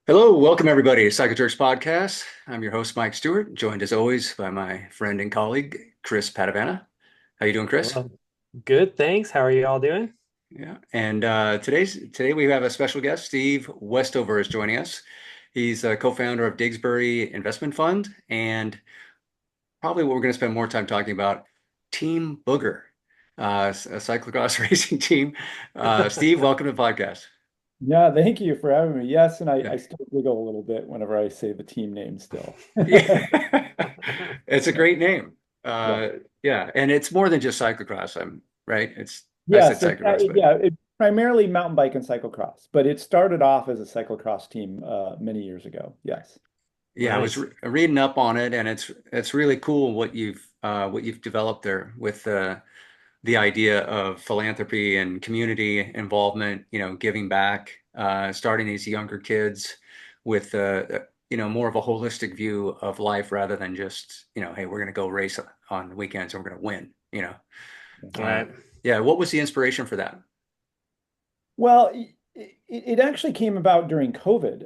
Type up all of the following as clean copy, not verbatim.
Hello, welcome everybody to Cycle Jerks Podcast. I'm your host, Mike Stewart, joined as always by my friend and colleague, Chris Padavana. How you doing, Chris? Well, good, thanks. How are you all doing? Yeah, and today we have a special guest. Steve Westover is joining us. He's a co-founder of Digsbury Investment Fund, and probably what we're going to spend more time talking about, Team Booger, a cyclocross racing team. Steve, welcome to the podcast. Yeah, thank you for having me. Yes, and I Yeah, still giggle a little bit whenever I say the team name still. yeah. It's a great name. Yeah. Uh, yeah, and it's more than just cyclocross. I'm right. I said Yes, cyclocross, but yeah, it primarily mountain bike and cyclocross, but it started off as a cyclocross team many years ago. Yes. yeah, I was Nice. reading up on it, and it's really cool what you've developed there with the idea of philanthropy and community involvement. Giving back, starting these younger kids with more of a holistic view of life rather than just hey, we're going to go race on the weekends and we're going to win. All Uh, right. yeah. What was the inspiration for that? Well, it actually came about during COVID.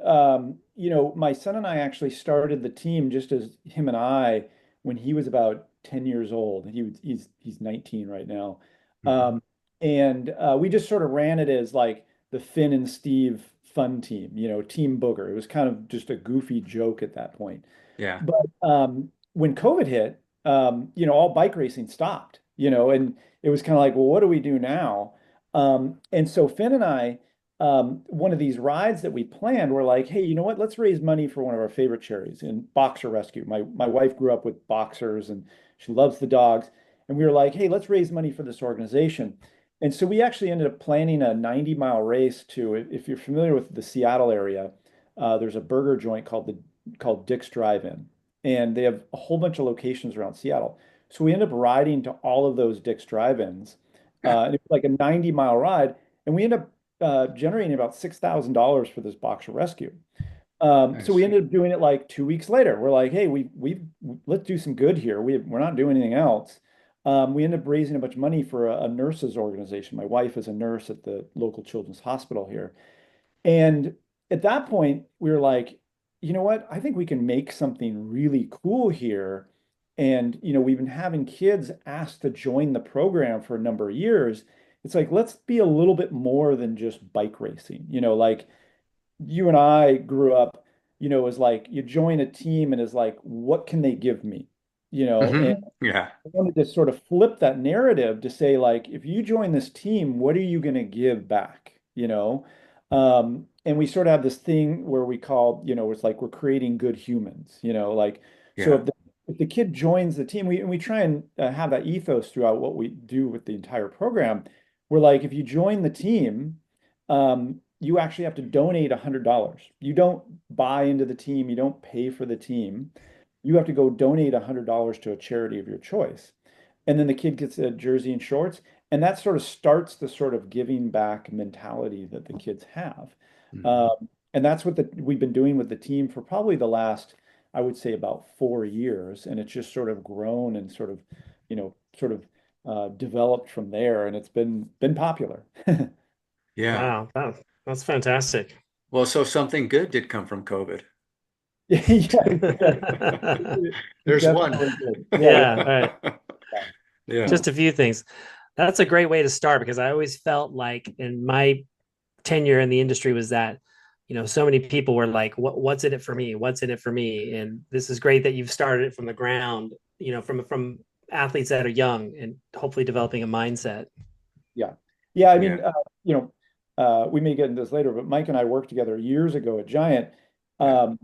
My son and I actually started the team just as him and I when he was about 10 years old. He's 19 right now. Mhm. And we just sort of ran it as like the Finn and Steve fun team, Team Booger. It was kind of just a goofy joke at that point. Yeah. But when COVID hit, all bike racing stopped, and it was kind of like, well, what do we do now? And so Finn and I, one of these rides that we planned, were like, hey, you know what? Let's raise money for one of our favorite charities in boxer rescue. My wife grew up with boxers and she loves the dogs. And we were like, hey, let's raise money for this organization. And so we actually ended up planning a 90-mile race to, if you're familiar with the Seattle area, there's a burger joint called Dick's Drive-In, and they have a whole bunch of locations around Seattle. So we ended up riding to all of those Dick's Drive-Ins, and it was like a 90-mile ride, and we ended up generating about $6,000 for this boxer rescue. So we Nice. ended up doing it like 2 weeks later. We're like, hey, we let's do some good here. We're not doing anything else. We ended up raising a bunch of money for a nurses organization. My wife is a nurse at the local children's hospital here. And at that point, we were like, you know what? I think we can make something really cool here. And, we've been having kids asked to join the program for a number of years. It's like, let's be a little bit more than just bike racing. Like you and I grew up, as like you join a team and is like, what can they give me? And Yeah. I wanted to sort of flip that narrative to say, like, if you join this team, what are you going to give back? And we sort of have this thing where we call, it's like we're creating good humans, like, so Yeah. if the kid joins the team, we try and have that ethos throughout what we do with the entire program. We're like, if you join the team, you actually have to donate $100. You don't buy into the team, you don't pay for the team, you have to go donate $100 to a charity of your choice. And then the kid gets a jersey and shorts. And that sort of starts the sort of giving back mentality that the kids have. Mhm. And that's what we've been doing with the team for probably the last, I would say, about 4 years. And it's just sort of grown and developed from there. And it's been popular. Yeah. Wow. That's fantastic. Well, so something good did come from COVID. Yeah, it There's one. definitely did. Yeah, Yeah. All right. Yeah. Just a few things. That's a great way to start because I always felt like in my tenure in the industry was that, so many people were like, what's in it for me? What's in it for me? And this is great that you've started it from the ground, from athletes that are young and hopefully developing a mindset. yeah. Yeah, I Yeah. mean, we may get into this later, but Mike and I worked together years ago at Giant. Yeah. Um,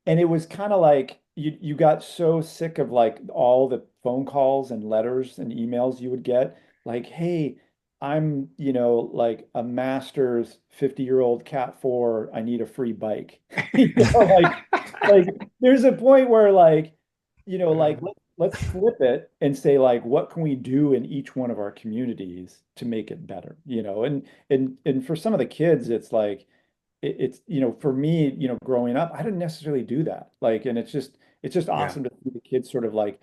and it was kind of like you got so sick of like all the phone calls and letters and emails you would get, like, hey, I'm, like a master's 50-year-old cat 4, I need a free bike. Like there's a point where like, like let's flip it and say like what can we do in each one of our communities to make it better, and for some of the kids it's like it's for me, growing up, I didn't necessarily do that. Like, and it's just Yeah. awesome to see the kids sort of like,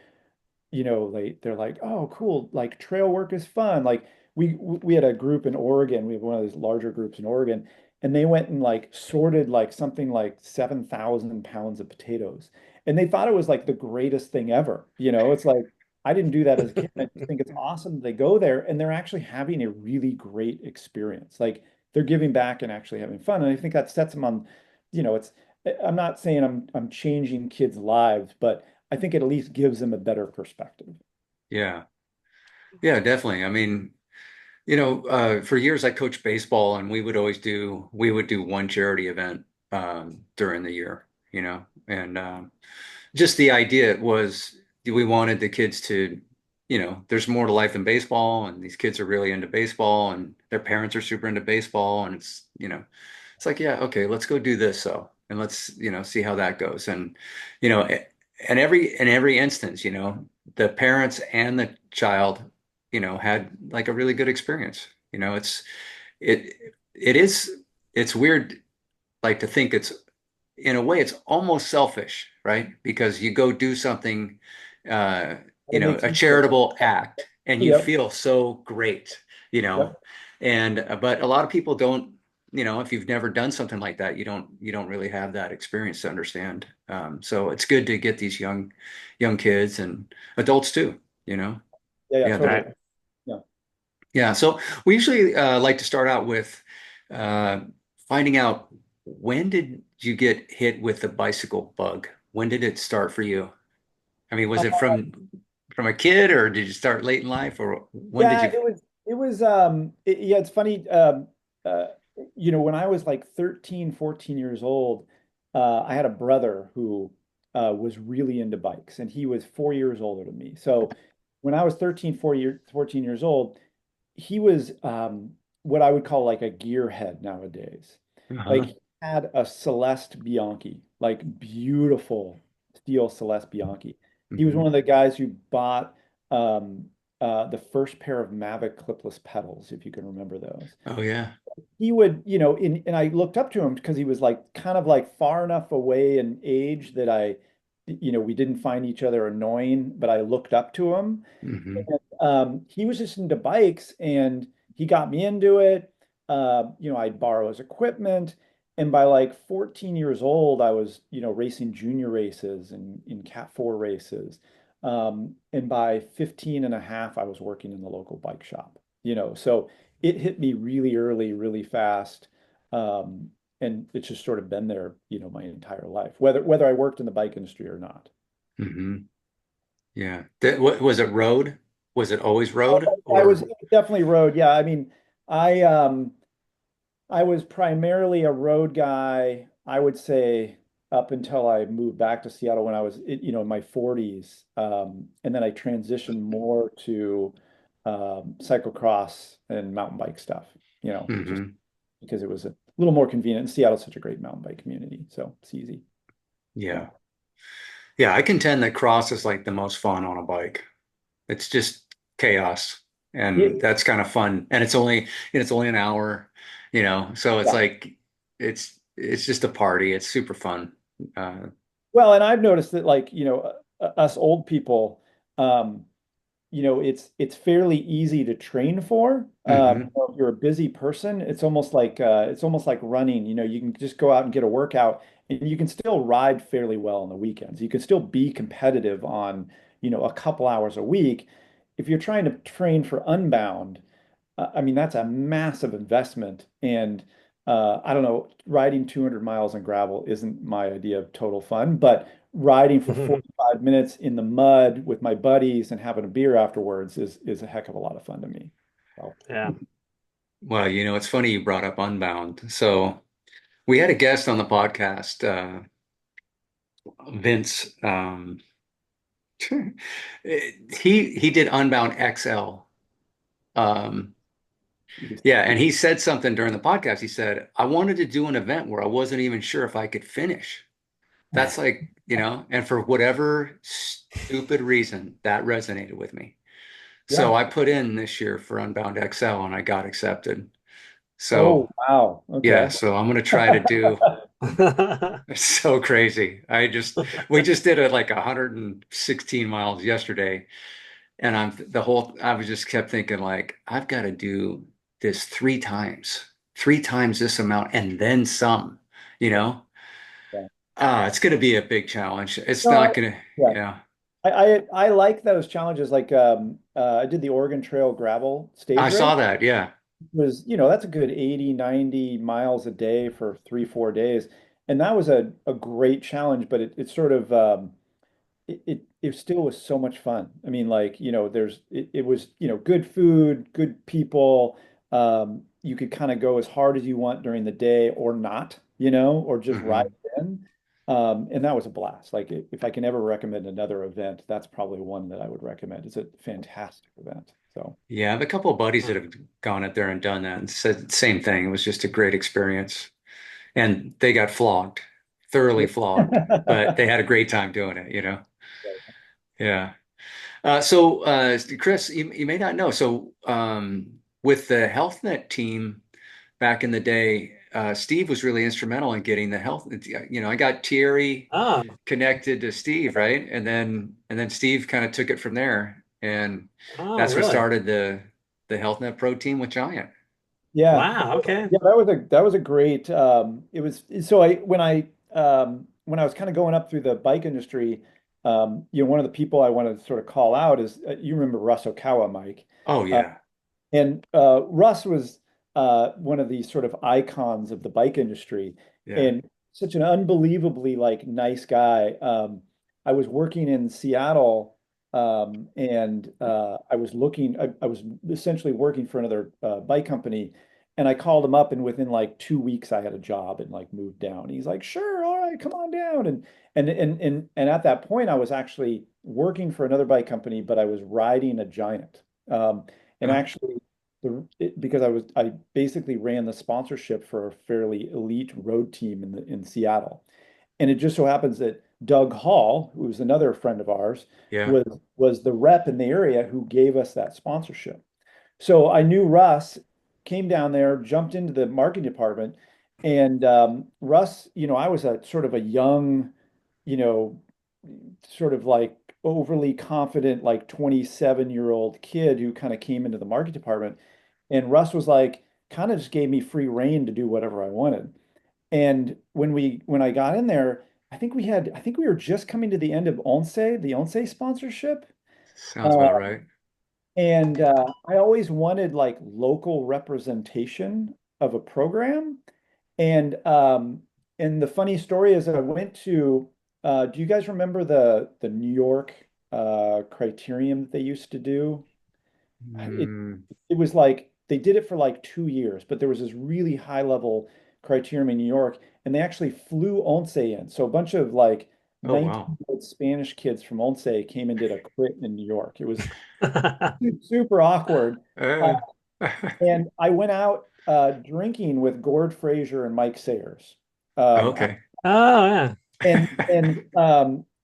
they're like, oh, cool, like trail work is fun. Like we had a group in Oregon. We have one of those larger groups in Oregon, and they went and like sorted like something like 7,000 pounds of potatoes. And they thought it was like the greatest thing ever. It's like I didn't do that as a kid. I just think it's awesome. They go there and they're actually having a really great experience. Like they're giving back and actually having fun. And I think that sets them on, it's I'm not saying I'm changing kids' lives, but I think it at least gives them a better perspective. Yeah. Yeah, definitely. I mean, for years I coached baseball and we would do one charity event during the year, and just the idea was we wanted the kids to, there's more to life than baseball, and these kids are really into baseball, and their parents are super into baseball, and it's like, yeah, okay, let's go do this, and let's, see how that goes, and you know, and in every instance, the parents and the child, had like a really good experience. It it is it's weird, like to think it's in a way it's almost selfish, right? Because you go do something, uh, But it makes a you feel good. charitable act, and you Yep. feel so great, you know. Yep. And but a lot of people don't, if you've never done something like that, you don't really have that experience to understand. So it's good to get these young kids and adults too, you know. Yeah, yeah, Yeah, totally. Right. Yeah. yeah. So we usually like to start out with uh, finding out, when did you get hit with the bicycle bug? When did it start for you? I mean, was it from a kid, or did you start late in life, or when did Yeah, you? yeah, it's funny. Uh, when I was like 13, 14 years old, I had a brother who was really into bikes, and he was 4 years older than me. So when I was 13, 14 years old, he was what I would call like a gearhead nowadays. Like Uh-huh. he had a Celeste Bianchi, like beautiful steel Celeste Bianchi. He was Hmm. one of the guys who bought um, the first pair of Mavic clipless pedals, if you can remember those. Oh yeah. He would, and I looked up to him because he was like kind of like far enough away in age that we didn't find each other annoying, but I looked up to him. Hmm. He was just into bikes and he got me into it. I'd borrow his equipment. And by like 14 years old, I was, racing junior races and in Cat 4 races. And by 15 and a half, I was working in the local bike shop, so it hit me really early, really fast. Um, and it's just sort of been there, my entire life, whether I worked in the bike industry or not. Hmm. Yeah. What was it? Road? Was it always road, I was or? definitely road. Yeah, I mean, I um I was primarily a road guy, I would say up until I moved back to Seattle when I was in my 40s. And then I transitioned more to cyclocross and mountain bike stuff, just Hmm. because it was a little more convenient. And Seattle's such a great mountain bike community, so it's easy. Yeah. Yeah. Yeah, I contend that cross is like the most fun on a bike. It's just chaos, and Yeah. that's kind of fun. And it's only an hour, so it's Yeah. like it's just a party. It's super fun. Uh, Well, and I've noticed that like, us old people, um, it's fairly easy to train for. hmm. If you're a busy person, it's almost like running. You can just go out and get a workout, and you can still ride fairly well on the weekends. You can still be competitive on, a couple hours a week. If you're trying to train for Unbound, I mean, that's a massive investment. And I don't know, riding 200 miles on gravel isn't my idea of total fun, but riding for 45 minutes in the mud with my buddies and having a beer afterwards is a heck of a lot of fun to me. So, Yeah. Well, it's funny you brought up Unbound. So we had a guest on the podcast, Vince. He did Unbound XL. Um, yeah, and he said something during the podcast. He said, I wanted to do an event where I wasn't even sure if I could finish. That's like, and for whatever stupid reason, that resonated with me. So yeah. I put in this year for Unbound XL and I got accepted. Oh, So wow. yeah, Okay. so I'm gonna try to do. It's so crazy. We just did it like 116 miles yesterday, and I was just kept thinking like, I've got to do this 3 times. three times this amount and then some, you know? Yeah. It's going to be a big challenge. It's No, not going to, yeah. yeah. I like those challenges. Like I did the Oregon Trail gravel I stage race. saw that. Yeah. Was, that's a good 80, 90 miles a day for 3, 4 days. And that was a great challenge, but it sort of it still was so much fun. I mean, like, it was, good food, good people. You could kind of go as hard as you want during the day or not, or just ride Hmm. in. And that was a blast. Like if I can ever recommend another event, that's probably one that I would recommend. It's a fantastic event. So Yeah. I have a couple of buddies that have gone up there and done that and said the same thing. It was just a great experience. And they got flogged, thoroughly flogged, but they had a great time doing it, you know? Yeah. Chris, you may not know. With the HealthNet team back in the day, Steve was really instrumental in getting the health. I got Thierry Oh, connected to Steve, right? And then Steve kind of took it from there, and oh, that's what really? started the HealthNet Pro team with Giant. Yeah. Wow. Okay. Yeah, that was a great it was so I when I was kind of going up through the bike industry, one of the people I wanted to sort of call out is you remember Russ Okawa, Mike. Oh Uh, yeah, and Russ was one of these sort of icons of the bike industry yeah. and such an unbelievably like nice guy. I was working in Seattle and I was essentially working for another bike company and I called him up and within like 2 weeks I had a job and like moved down. He's like, sure, all right, come on down. And at that point I was actually working for another bike company, but I was riding a Giant. And Oh, actually, because I basically ran the sponsorship for a fairly elite road team in Seattle, and it just so happens that Doug Hall, who was another friend of ours, yeah. was the rep in the area who gave us that sponsorship. So I knew Russ, came down there, jumped into the marketing department, and Russ, I was a sort of a young, you know, sort of like overly confident, like 27-year-old kid who kind of came into the market department. And Russ was like, kind of just gave me free rein to do whatever I wanted. And when I got in there, I think we were just coming to the end of the Onse sponsorship. Sounds Uh, about right. and I always wanted like local representation of a program. And the funny story is that I went to do you guys remember the New York criterium that they used to do? It Mm, it was like they did it for like 2 years, but there was this really high level criterium in New York, and they actually flew Once in. So a bunch of like oh wow. 19-year-old Spanish kids from Once came and did a crit in New York. It was super awkward. Uh, Uh, and I went out drinking with Gord Fraser and Mike Sayers. Um, okay. Oh, yeah.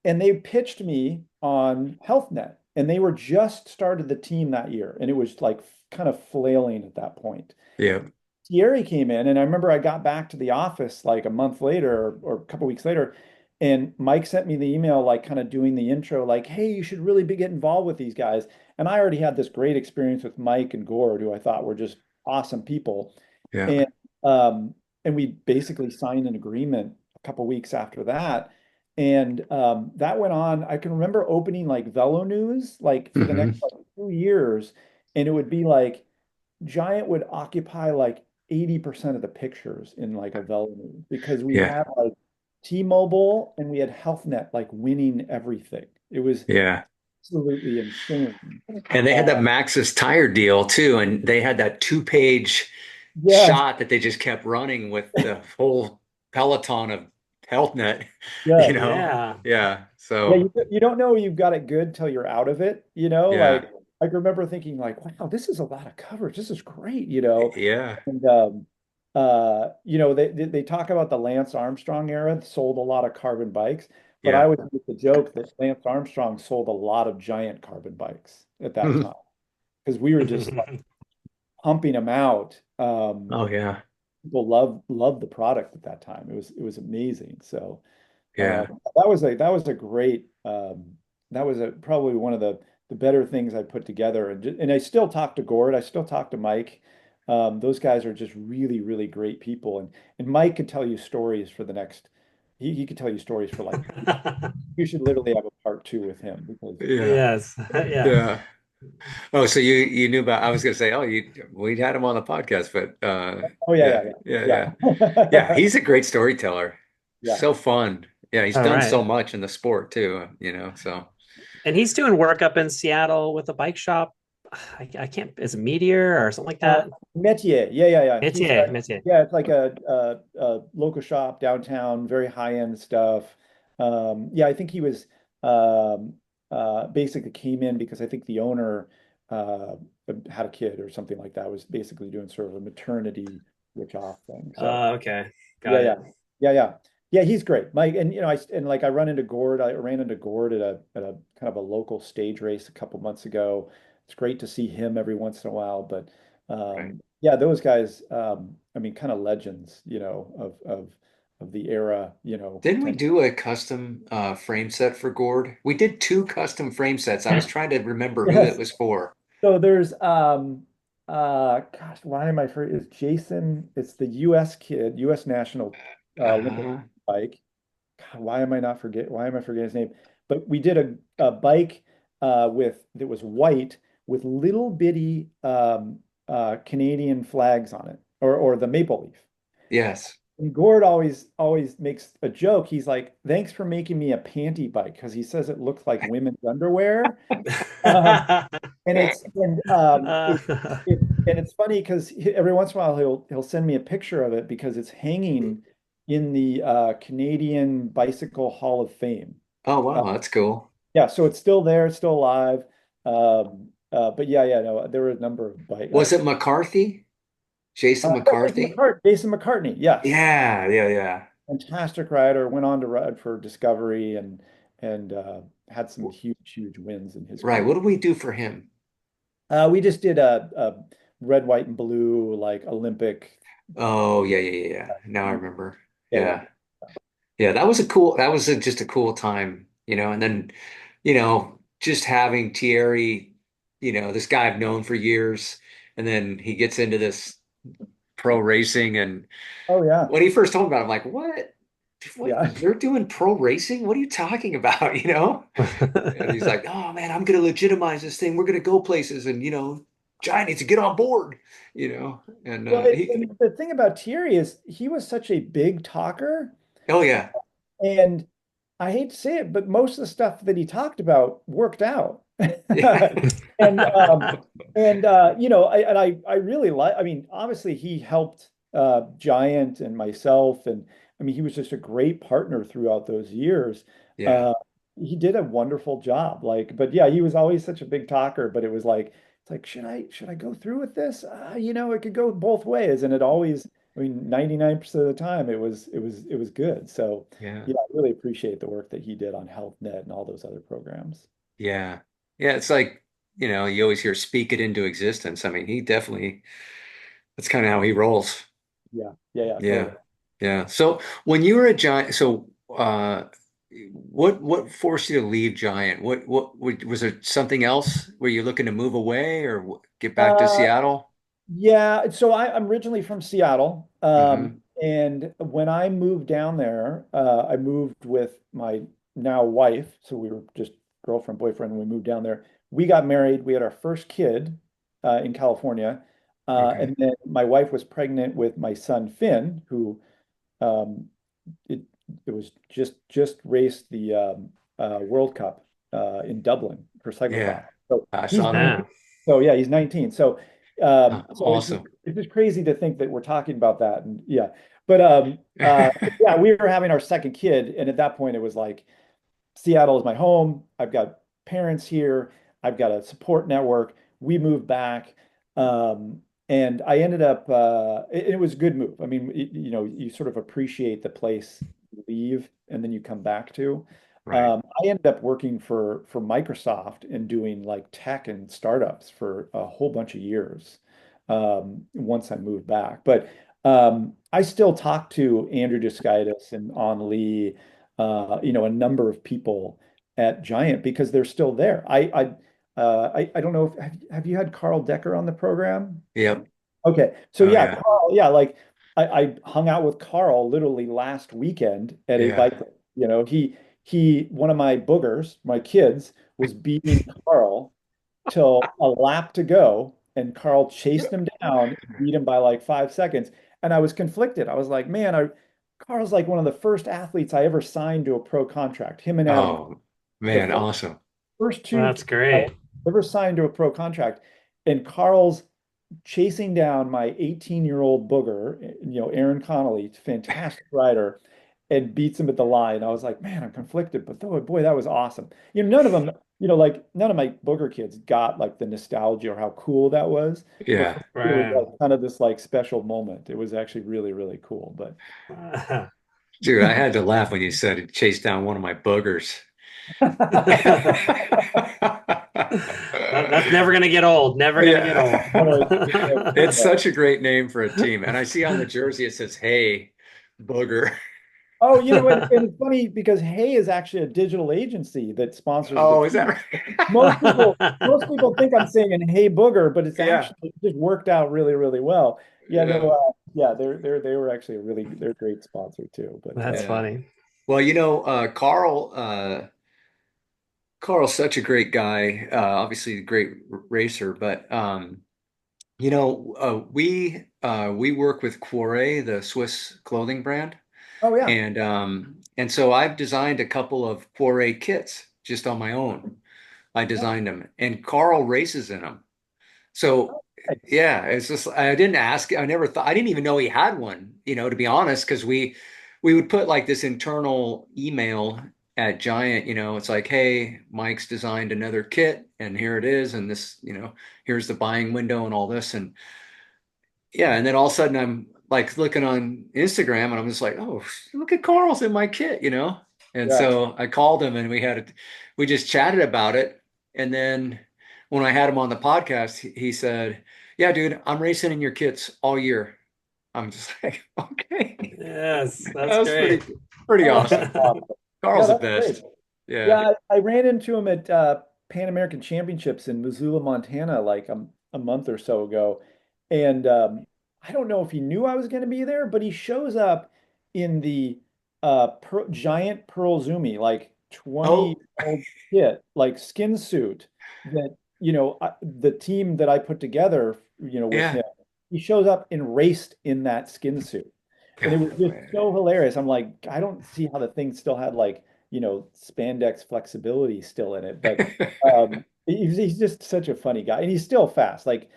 and they pitched me on HealthNet, and they were just started the team that year, and it was like kind of flailing at that point. Yeah. Thierry came in, and I remember I got back to the office like a month later or a couple weeks later, and Mike sent me the email, like kind of doing the intro, like, "Hey, you should really get involved with these guys." And I already had this great experience with Mike and Gord, who I thought were just awesome people, Yeah. and um, and we basically signed an agreement a couple weeks after that, and that went on. I can remember opening like Velo News like for the next Hmm. like 2 years, and it would be like Giant would occupy like 80% of the pictures in like a Velvet because we Yeah. had like T-Mobile and we had HealthNet like winning everything. It was Yeah. absolutely insane. And they had that Uh, Maxxis tire deal too, and they had that two-page yes, shot that they just kept running with the whole peloton of HealthNet, you yes. know? Yeah. Yeah. Yeah, So you don't know you've got it good till you're out of it, yeah. like I remember thinking like, wow, this is a lot of coverage. This is great, Yeah. And they talk about the Lance Armstrong era sold a lot of carbon bikes, but I Yeah. would make the joke that Lance Armstrong sold a lot of giant carbon bikes at that time because we were just like pumping them out. Oh yeah. People loved the product at that time. It was amazing. So Yeah. that was a great that was probably one of the better things I put together. And I still talk to Gord. I still talk to Mike. Those guys are just really, really great people. And Mike could tell you stories for the next, he could tell you stories for like, you should literally have a part two with him because Yeah. Yes. Yeah. Yeah. Oh, so you knew about, I was gonna say, oh, you we'd had him on the podcast, but oh yeah, yeah, yeah, yeah, yeah. Yeah, yeah. he's a great storyteller. Yeah. So fun. Yeah, he's All done right. so much in the sport too, so And he's doing work up in Seattle with a bike shop. I can't, is it Meteor or something like Uh, that? Metier, yeah. He's got, Métier. yeah, it's like a local shop downtown, very high-end stuff. Yeah, I think he was um, basically came in because I think the owner uh, had a kid or something like that. Was basically doing sort of a maternity switch off thing. So Okay. yeah, Got yeah, it. yeah. He's great, Mike. And like I run into Gord. I ran into Gord at a kind of a local stage race a couple months ago. It's great to see him every once in a while. But right. yeah, those guys. I mean, kind of legends, of the era. Didn't we do a custom frame set for Gord? We did two custom frame sets. I was trying to remember who that Yes. was for. So there's gosh, why am I for is Jason? It's the U.S. kid, U.S. national Olympic Uh-huh. bike. God, why am I forgetting his name? But we did a bike with that was white with little bitty Canadian flags on it, or the maple leaf. Yes. And Gord always makes a joke. He's like, "Thanks for making me a panty bike," because he says it looks like women's underwear. Um, and it's and Uh, it's funny because every once in a while he'll send me a picture of it because it's hanging in the Canadian Bicycle Hall of Fame. Oh Uh, wow, that's cool. yeah, so it's still there, it's still alive. But yeah, no, there were a number of bike. Was it McCarthy? Jason Yeah, Jason McCarthy? Jason McCartney, yes, Yeah. fantastic rider. Went on to ride for Discovery and had some W- huge wins in his Right. career. What did we do for him? We just did a red, white, and blue like Olympic. Oh yeah. Now I remember. Yeah. Yeah. Yeah, that was just a cool time. And then, just having Thierry, this guy I've known for years, and then he gets into this pro racing, and Oh yeah. when he first told me about it, I'm like, what? What? Yeah. You're doing pro racing? What are you talking about? And he's like, oh man, I'm gonna legitimize this thing. We're gonna go places, and Giant needs to get on board, and Well, he and the thing about Thierry is he was such a big talker, oh yeah. and I hate to say it, but most of the stuff that he talked about worked out. Yeah. And I really like. I mean, obviously he helped Giant and myself, and I mean he was just a great partner throughout those years. Yeah. Uh, he did a wonderful job. Like, but yeah, he was always such a big talker. But it was like it's like should I go through with this? It could go both ways, and it always. I mean, 99% of the time it was good. So Yeah. yeah, I really appreciate the work that he did on HealthNet and all those other programs. Yeah. Yeah, it's like, you always hear speak it into existence. I mean, that's kind of how he rolls. Yeah, Yeah. totally. Yeah. So when you were a Giant, what forced you to leave Giant? Was there something else? Were you looking to move away or get back to Uh, Seattle? yeah, so I'm originally from Seattle. Hmm. And when I moved down there, I moved with my now wife. So we were just girlfriend, boyfriend, when we moved down there. We got married. We had our first kid in California. Okay. And then my wife was pregnant with my son, Finn, who um, it it was just raced the World Cup in Dublin for cyclocross. Yeah. So I he's saw that. 19. Yeah. So yeah, he's 19. So Awesome. it's just crazy to think that we're talking about that. And yeah, but yeah, we were having our second kid, and at that point it was like Seattle is my home. I've got parents here. I've got a support network. We moved back. Um, and I ended up, it was a good move. I mean, you sort of appreciate the place you leave and then you come back to. Right. I ended up working for Microsoft and doing like tech and startups for a whole bunch of years once I moved back. But I still talk to Andrew Discaitis and On Lee, a number of people at Giant because they're still there. I don't know if have you had Carl Decker on the program? Yep. Okay. So Oh yeah, yeah. Carl, yeah, like I hung out with Carl literally last weekend at a Yeah. bike ride. One of my boogers, my kids, was beating Carl till a lap to go, and Carl chased him down, beat him by like 5 seconds. And I was conflicted. I was like, man, Carl's like one of the first athletes I ever signed to a pro contract. Him and Adam, Oh the man, awesome. first Well, two that's kids I great. ever signed to a pro contract. And Carl's chasing down my 18-year-old booger, Aaron Connolly, fantastic rider, and beats him at the line. I was like, man, I'm conflicted, but boy, that was awesome. None of them, like none of my booger kids got like the nostalgia or how cool that was. But for Yeah. me, it was Right. like kind of this like special moment. It was actually really, really cool. But Dude, I had to laugh when you said it chased down one of my boogers. That's never gonna get old. Never gonna get old. Yeah. It's such a great name for a team. And I see on the jersey it says, "Hey, Booger." Oh, and it's funny because Hay is actually a digital agency that sponsors the Oh, is that team. Most people, right? most people think I'm saying Hey Booger, but it's Yeah. actually just worked out really, really well. Yeah, no, Yeah. yeah, they were actually they're a great sponsor too. But That's Yeah. funny. Well, Carl's such a great guy, obviously a great racer, but we work with Quarry, the Swiss clothing brand, oh yeah, and so I've designed a couple of Quarry kits just on my own. I designed them, and Carl races in them. So nice. yeah, it's just I didn't ask. I never thought. I didn't even know he had one. To be honest, because we would put like this internal email at Giant. It's like, hey, Mike's designed another kit, and here it is, and this, here's the buying window and all this, and yeah, and then all of a sudden I'm like looking on Instagram, and I'm just like, oh, look at Carl's in my kit. And Yeah. so I called him, and we just chatted about it, and then when I had him on the podcast, he said, "Yeah, dude, I'm racing in your kits all year." I'm just like, okay, Yes, that that's was great. pretty Oh, that's awesome. awesome. Carl's No, the that's great. best. Yeah, Yeah, I ran into him at Pan American Championships in Missoula, Montana, like a month or so ago. And I don't know if he knew I was going to be there, but he shows up in the giant Pearl Zumi, like oh 20-year-old kit, like skin suit that, the team that I put together, with yeah. him, he shows up enraced in that skin suit. And it was Oh, just man. so hilarious. I'm like, I don't see how the thing still had like spandex flexibility still in it. But he's just such a funny guy, and he's still fast. Like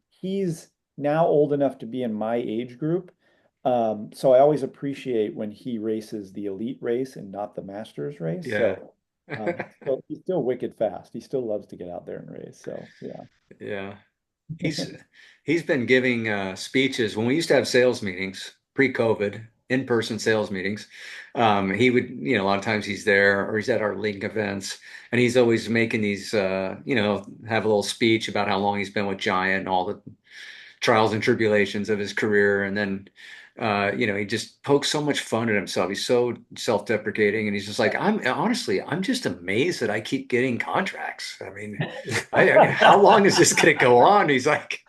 he's now old enough to be in my age group. So I always appreciate when he races the elite race and not the masters race. Yeah. So he's still wicked fast. He still loves to get out there and race. So yeah. Yeah. He's he's been giving speeches when we used to have sales meetings pre-COVID, in-person sales meetings. He would, a lot of times he's there or he's at our link events, and he's always making these, have a little speech about how long he's been with Giant and all the trials and tribulations of his career. And then, he just pokes so much fun at himself. He's so self-deprecating, and he's just like, I'm just amazed that I keep getting contracts. I mean, how long is this going to go on? He's like,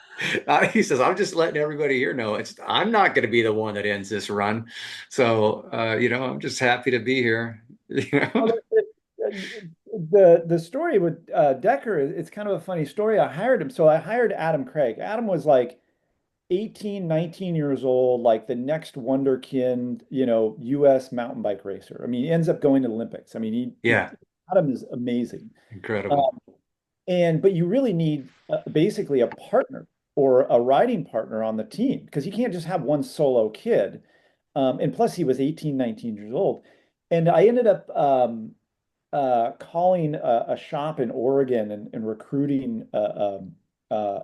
he says, I'm just letting everybody here know I'm not going to be the one that ends this run. So, I'm just happy to be here. You know? The story with Decker, it's kind of a funny story. I hired him. So I hired Adam Craig. Adam was like 18, 19 years old, like the next wonderkind, US mountain bike racer. I mean, he ends up going to the Olympics. I mean, Yeah, Adam is amazing. incredible. Um, but you really need basically a partner or a riding partner on the team because you can't just have one solo kid. And plus, he was 18, 19 years old. And I ended up calling a shop in Oregon and recruiting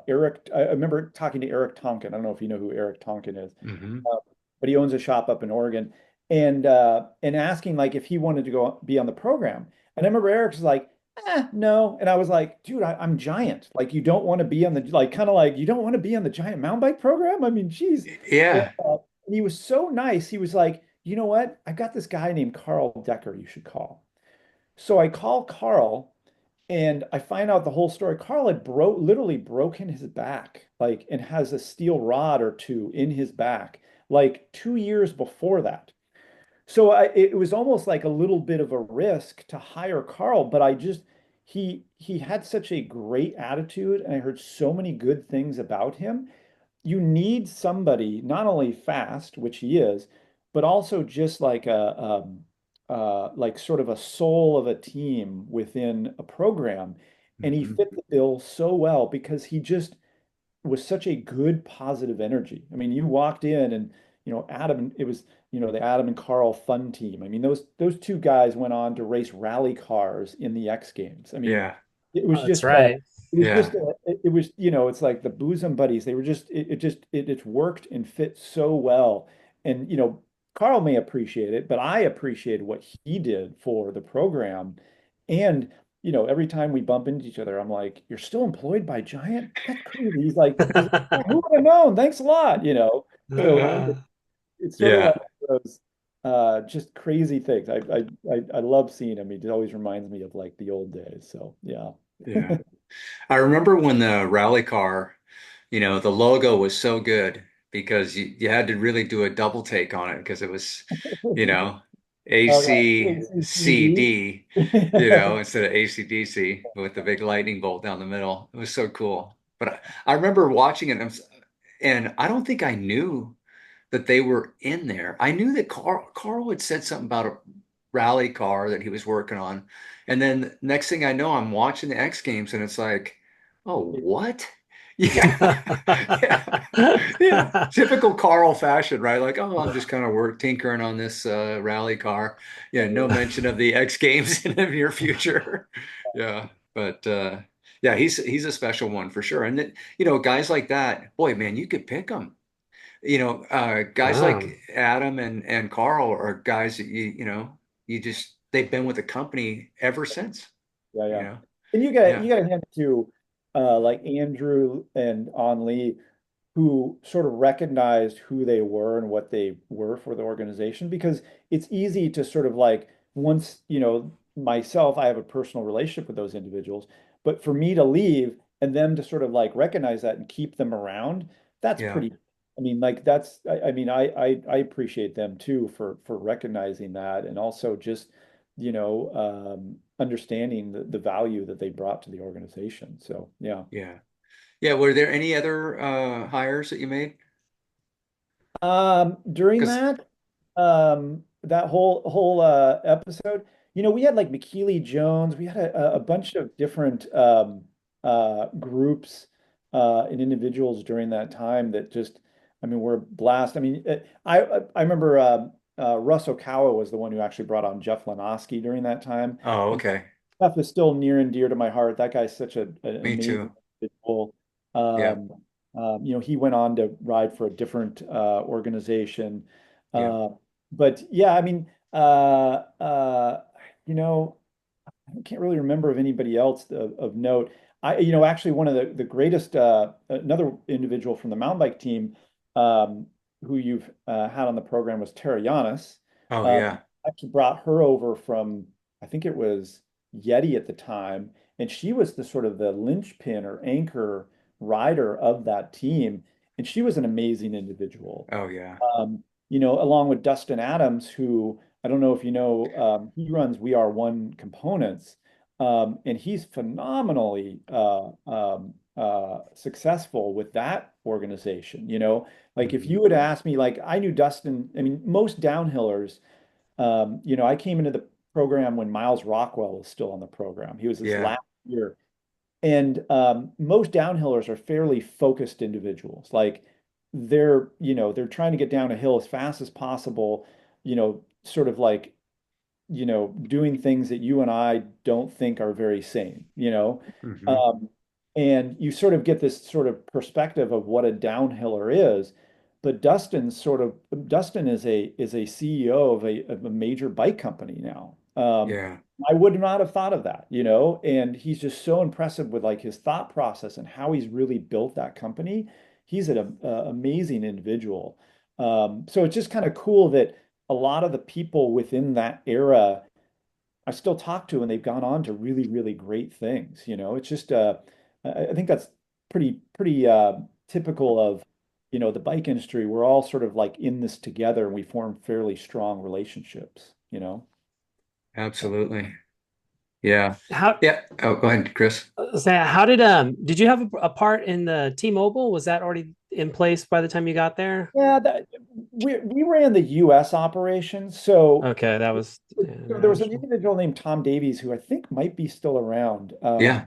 Eric. I remember talking to Eric Tonkin. I don't know if you know who Eric Tonkin is, Hmm. uh, but he owns a shop up in Oregon, and asking like if he wanted to go be on the program. And I remember Eric's like, no. And I was like, dude, I'm Giant. Like, you don't want to be on the like kind of like you don't want to be on the Giant mountain bike program. I mean, geez. And, Yeah. and he was so nice. He was like, you know what? I've got this guy named Carl Decker you should call. So I call Carl, And I find out the whole story. Carl had literally broken his back, like, and has a steel rod or two in his back, like 2 years before that. So it was almost like a little bit of a risk to hire Carl, but he had such a great attitude, and I heard so many good things about him. You need somebody not only fast, which he is, but also just like like sort of a soul of a team within a program. And he Hmm. fit the bill so well because he just was such a good positive energy. I mean, you walked in and Adam, it was the Adam and Carl fun team. I mean, those two guys went on to race rally cars in the X Games. I mean, Yeah. it Oh, was that's just right. Yeah. it was it's like the bosom buddies. They were just it worked and fit so well. And Carl may appreciate it, but I appreciated what he did for the program. And every time we bump into each other, I'm like, "You're still employed by Giant? That's crazy." He's like, "Oh, who would have known? Thanks a lot." So it's sort of like Yeah. those just crazy things. I love seeing him. He always reminds me of like the old days. So yeah. Yeah. I remember when the rally car, the logo was so good because you had to really do a double take on it because it was, you know, Oh yeah, ACCD. ACCD, instead of ACDC with the big lightning bolt down the middle. It was so cool. But I remember watching it and I don't think I knew that they were in there. I knew that Carl had said something about a rally car that he was working on. And then next thing I know, I'm watching the X Games and it's like, oh, what? Yeah. Yeah. Yeah. Typical Carl fashion, right? Like, oh, I'm just kind of tinkering on this rally car. Yeah, no mention of the X Games in the near future. Yeah. But yeah, he's a special one for sure. And then, guys like that, boy, man, you could pick them. Guys Wow. like Adam and Carl are guys that you just they've been with the company ever since, Yeah, you yeah. know. And Yeah, you got to hand it to like Andrew and On Lee, who sort of recognized who they were and what they were for the organization, because it's easy to sort of like once, myself, I have a personal relationship with those individuals, but for me to leave and them to sort of like recognize that and keep them around, that's yeah, pretty. I mean, like I mean, I appreciate them too for recognizing that and also just, understanding the value that they brought to the organization. So yeah. yeah. Yeah, were there any other hires that you made? During Because that whole episode, we had like McKeely Jones, we had a bunch of different groups and individuals during that time that just, I mean, were a blast. I mean, I remember Russ Okawa was the one who actually brought on Jeff Lanoski during that time. oh, And okay. Jeff is still near and dear to my heart. That guy's such an Me amazing too. individual. Yeah, Um, he went on to ride for a different organization. yeah. Uh, but yeah, I mean, you know, I can't really remember of anybody else of note. Actually, one of the greatest, another individual from the mountain bike team, who you've had on the program was Tara Yanis. Oh, Uh, yeah. Actually brought her over from, I think it was Yeti at the time, and she was the sort of the linchpin or anchor rider of that team, and she was an amazing individual. Oh, yeah. Along with Dustin Adams, who I don't know if you know, he runs We Are One Components, and he's phenomenally successful with that organization. Like if Hmm. you would ask me, like I knew Dustin, I mean, most downhillers, I came into the program when Miles Rockwell was still on the program. He was his Yeah. last year. And most downhillers are fairly focused individuals. Like they're trying to get down a hill as fast as possible, sort of like, doing things that you and I don't think are very sane. Hmm. Um, and you sort of get this sort of perspective of what a downhiller is. But Dustin is a CEO of a major bike company now. Yeah. I would not have thought of that. And he's just so impressive with like his thought process and how he's really built that company. He's an amazing individual. So it's just kind of cool that a lot of the people within that era I still talk to, and they've gone on to really, really great things. It's just I think that's pretty typical of, the bike industry. We're all sort of like in this together, and we form fairly strong relationships. Absolutely. Yeah. How Yeah. Oh, go ahead, Chris. how did you have a part in the T-Mobile? Was that already in place by the time you got there? Yeah, we ran the U.S. operations. So, Okay, that was there was an international. individual named Tom Davies who I think might be still around. Yeah.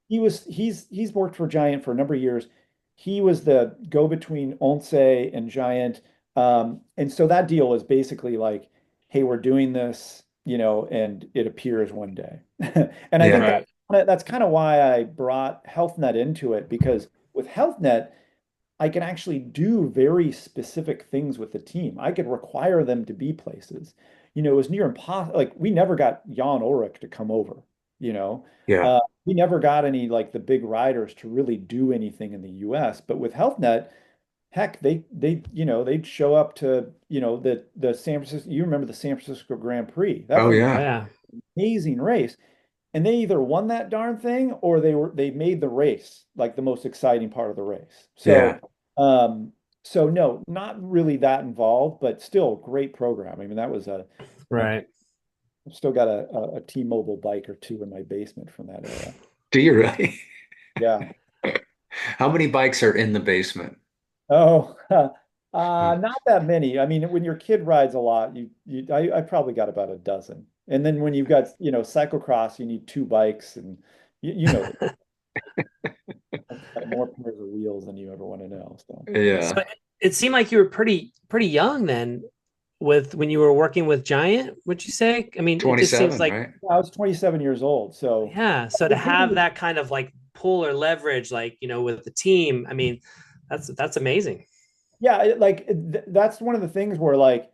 He's worked for Giant for a number of years. He was the go-between Once and Giant. And so that deal was basically like, hey, we're doing this, and it appears one day. And I think Yeah. Right. that's kind of why I brought HealthNet into it, because with HealthNet, I can actually do very specific things with the team. I could require them to be places. It was near impossible. Like, we never got Jan Ulrich to come over, you know. Yeah. We never got any like the big riders to really do anything in the US. But with HealthNet, heck, they'd show up to, the San Francisco, you remember the San Francisco Grand Prix. That Oh, thing, Oh yeah. yeah. amazing race. And they either won that darn thing, or they made the race like the most exciting part of the race. Yeah. Um, so no, not really that involved, but still great program. I mean, that was a Right. I've still got a T-Mobile bike or two in my basement from that era. Do you really? Yeah. How many bikes are in the basement? Oh, not that many. I mean, when your kid rides a lot, I probably got about a dozen. And then when you've got, cyclocross, you need two bikes, and I've got more pairs of wheels than you ever want to know. So So Yeah. it seemed like you were pretty young then with when you were working with Giant, would you say? I mean, it just seems 27, like right? I was 27 years old. So yeah. So to have that kind of like pull or leverage, like, with the team, I mean, that's amazing. yeah, that's one of the things where, like,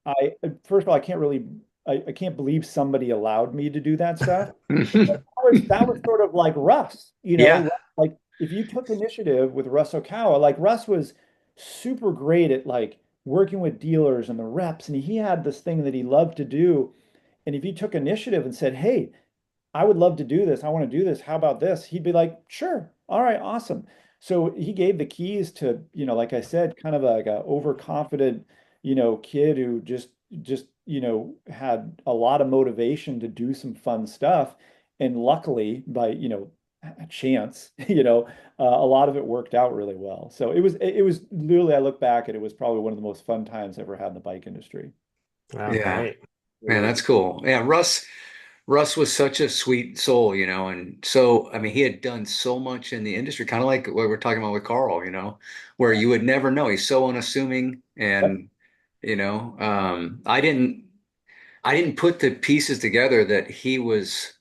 I first of all, I can't believe somebody allowed me to do that stuff. But that was sort of like Russ, Yeah. like, if you took initiative with Russ Okawa, like, Russ was super great at like working with dealers and the reps, and he had this thing that he loved to do. And if you took initiative and said, hey, I would love to do this. I want to do this. How about this? He'd be like, sure. All right, awesome. So he gave the keys to, like I said, kind of like a overconfident, kid who just, had a lot of motivation to do some fun stuff. And luckily, by, chance, a lot of it worked out really well. So it was literally, I look back and it was probably one of the most fun times I ever had in the bike industry. Wow, Yeah. great. Really, Man, really. that's cool. Yeah, Russ was such a sweet soul, and so I mean he had done so much in the industry, kind of like what we're talking about with Carl, where you would never know. He's so unassuming, Yep. and I didn't put the pieces together that he was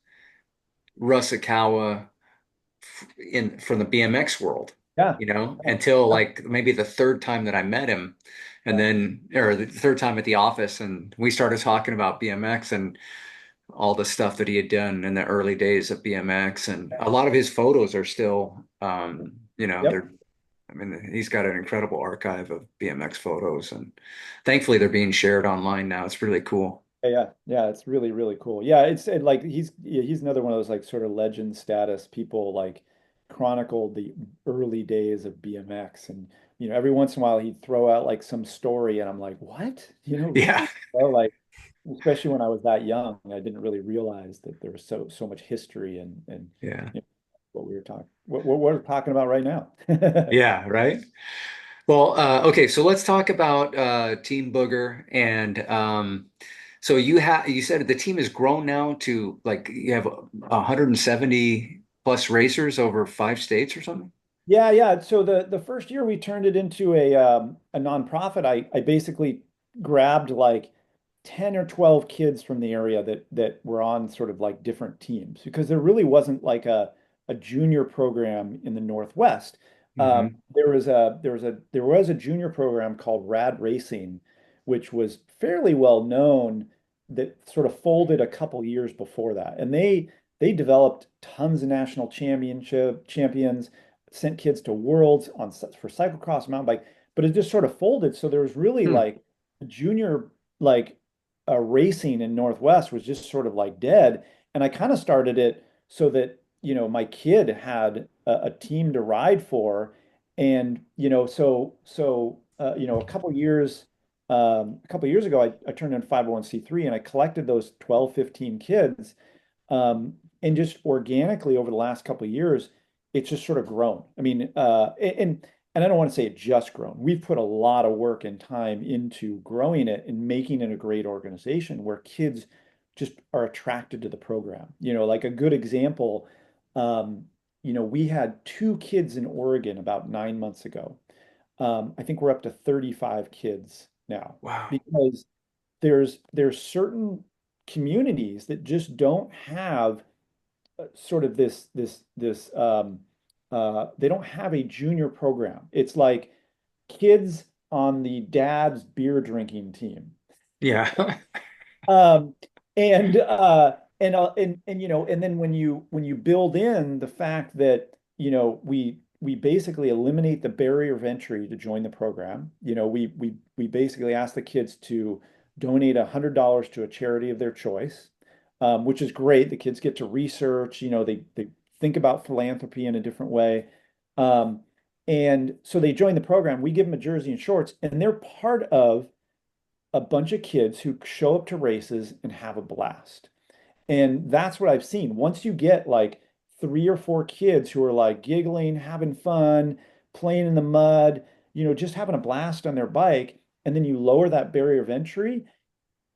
Russ Akawa in from the BMX world, Yeah. until Yeah. like maybe the third time that I met him, and Yeah. then or the third time at the office, and we started talking about BMX and all the stuff that he had done in the early days of BMX, and a lot of his photos are still, Yep. they're. I mean, he's got an incredible archive of BMX photos, and thankfully they're being shared online now. It's really cool. Yeah, it's really, really cool. Yeah, like he's another one of those like sort of legend status people, like chronicled the early days of BMX. And every once in a while he'd throw out like some story, and I'm like, what? Yeah, Really? Like, especially when I was that young, I didn't really realize that there was so much history, and yeah, what we were talking what we're talking about right now. yeah, right. Well, okay, so let's talk about Team Booger, and so you said the team has grown now to like you have 170 plus racers over 5 states or something. Yeah. So the first year we turned it into a nonprofit. I basically grabbed like 10 or 12 kids from the area that were on sort of like different teams, because there really wasn't like a junior program in the Northwest. Hmm. There was a junior program called Rad Racing, which was fairly well known, that sort of folded a couple years before that. And they developed tons of national champions, sent kids to worlds for cyclocross, mountain bike, but it just sort of folded. So there was really Hmm. like a junior, like, racing in Northwest was just sort of like dead. And I kind of started it so that, my kid had a team to ride for. And, a couple years ago, I turned in 501(c)(3) and I collected those 12, 15 kids. And just organically over the last couple of years, it's just sort of grown. I mean, and I don't want to say it just grown. We've put a lot of work and time into growing it and making it a great organization where kids just are attracted to the program. Like a good example, um, we had two kids in Oregon about 9 months ago. I think we're up to 35 kids now Wow. because there's certain communities that just don't have sort of this they don't have a junior program. It's like kids on the dad's beer drinking team. Yeah. Um, and then when you build in the fact that we basically eliminate the barrier of entry to join the program. We basically ask the kids to donate $100 to a charity of their choice, which is great. The kids get to research. They think about philanthropy in a different way. Um, and so they join the program. We give them a jersey and shorts, and they're part of a bunch of kids who show up to races and have a blast. And that's what I've seen. Once you get like three or four kids who are like giggling, having fun, playing in the mud, just having a blast on their bike, and then you lower that barrier of entry,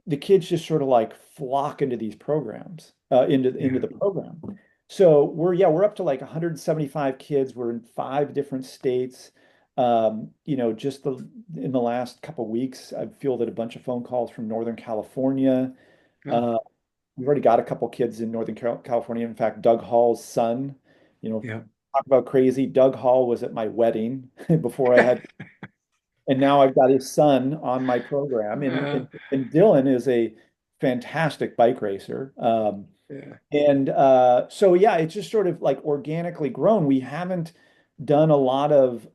the kids just sort of like flock into these programs, into Yeah. the program. So we're up to like 175 kids. We're in 5 different states. Just in the last couple of weeks, I've fielded a bunch of phone calls from Northern California. Oh, Uh, we've already got a couple kids in Northern California. In fact, Doug Hall's son, you know, yeah. talk about crazy. Doug Hall was at my wedding before I had, and now I've got his son on my program. And Uh, and, and Dylan is a fantastic bike racer. yeah. So yeah, it's just sort of like organically grown. We haven't done a lot of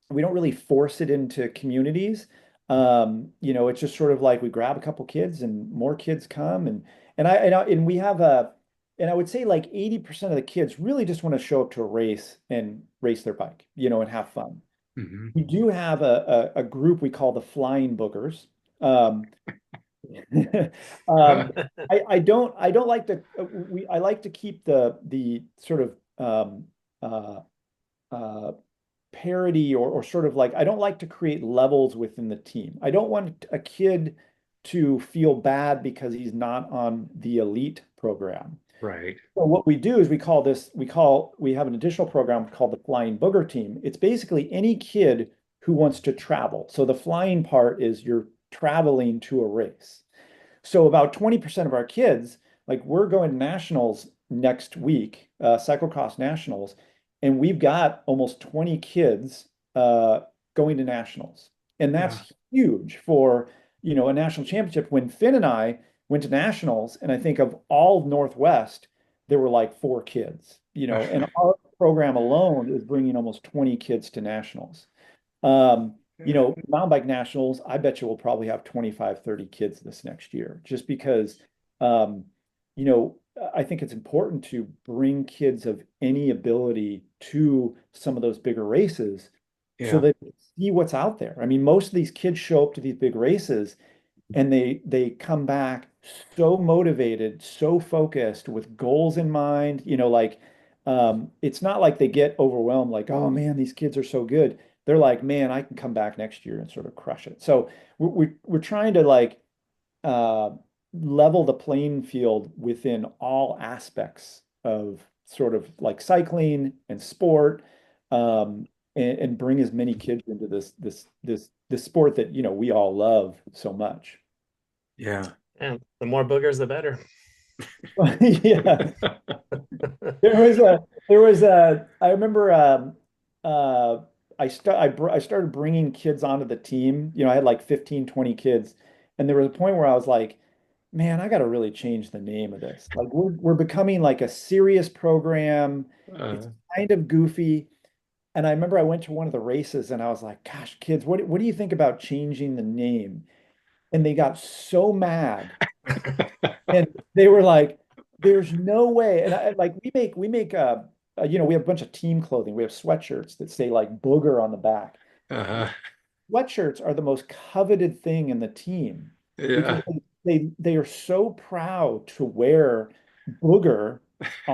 we don't really force it into communities. It's just sort of like we grab a couple kids and more kids come and we have and I would say like 80% of the kids really just want to show up to a race and race their bike, and have fun. Hmm. We do have a group we call the Flying Boogers. Um, um, I don't like to I like to keep the sort of uh, uh, parity or sort of like I don't like to create levels within the team. I don't want a kid to feel bad because he's not on the elite program. Right. So what we do is we have an additional program called the Flying Booger Team. It's basically any kid who wants to travel. So the flying part is you're traveling to a race. So about 20% of our kids, like we're going to nationals next week, cyclocross nationals, and we've got almost 20 kids going to nationals. And Yeah. that's huge for, a national championship. When Finn and I went to nationals, and I think of all of Northwest, there were like 4 kids, and our program alone is bringing almost 20 kids to nationals. Mountain bike nationals, I bet you will probably have 25, 30 kids this next year, just because, um, you know, I think it's important to bring kids of any ability to some of those bigger races so Yeah. that they see what's out there. I mean, most of these kids show up to these big races and they come back so motivated, so focused with goals in mind, like it's not like they get overwhelmed like, oh man, these kids are so good. They're like, man, I can come back next year and sort of crush it. So we're trying to like uh level the playing field within all aspects of sort of like cycling and sport, and bring as many kids into this sport that we all love so much. Yeah. And the more boogers, the better. Yeah, I remember uh I started bringing kids onto the team. I had like 15, 20 kids, and there was a point where I was like, man, I got to really change the name of this. Like we're becoming like a serious program. It's Uh, kind of goofy. And I remember I went to one of the races and I was like, gosh, kids, what do you think about changing the name? and they got so mad, and they were like, "There's no way." And I like we make we have a bunch of team clothing. We have sweatshirts that say like Booger on the back. Uh-huh. Sweatshirts are the most coveted thing in the team because Yeah. they are so proud to wear Booger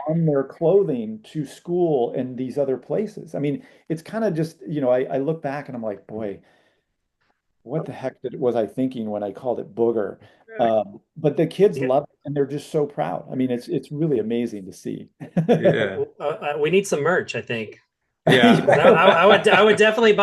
on their clothing to school and these other places. I mean, it's kind of just, I look back and I'm like, boy, what the heck was I thinking when I called it Booger? But the kids Yeah. love it and they're just so proud. I mean, it's really amazing to see. Yeah. We need some merch, I think. Yeah. 'Cause I would definitely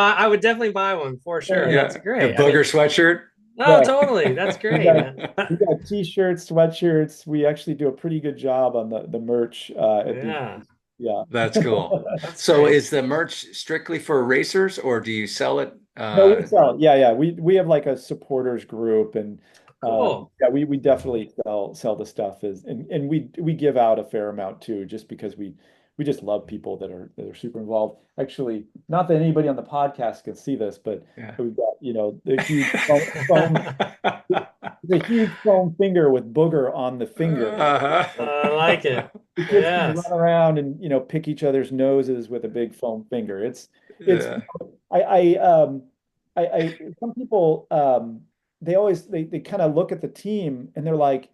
buy one for sure. That's Yeah. A great. I mean, booger sweatshirt. oh, Yeah. totally. That's We great, got man. we got t-shirts, sweatshirts. We actually do a pretty good job on the merch at the Yeah, events. Yeah. That's cool. that's So great. is the merch strictly for racers or do you sell it? No, we sell. Yeah, yeah. We have like a supporters group, and Cool. yeah, we definitely sell the stuff is, and we give out a fair amount too, just because we just love people that are super involved. Actually, not that anybody on the podcast can see this, but Yeah. we've got the huge foam, the huge foam finger with Booger on the finger. Uh-huh. I like it. The kids can run Yes. around and pick each other's noses with a big foam finger. It's Yeah. I some people they kind of look at the team and they're like,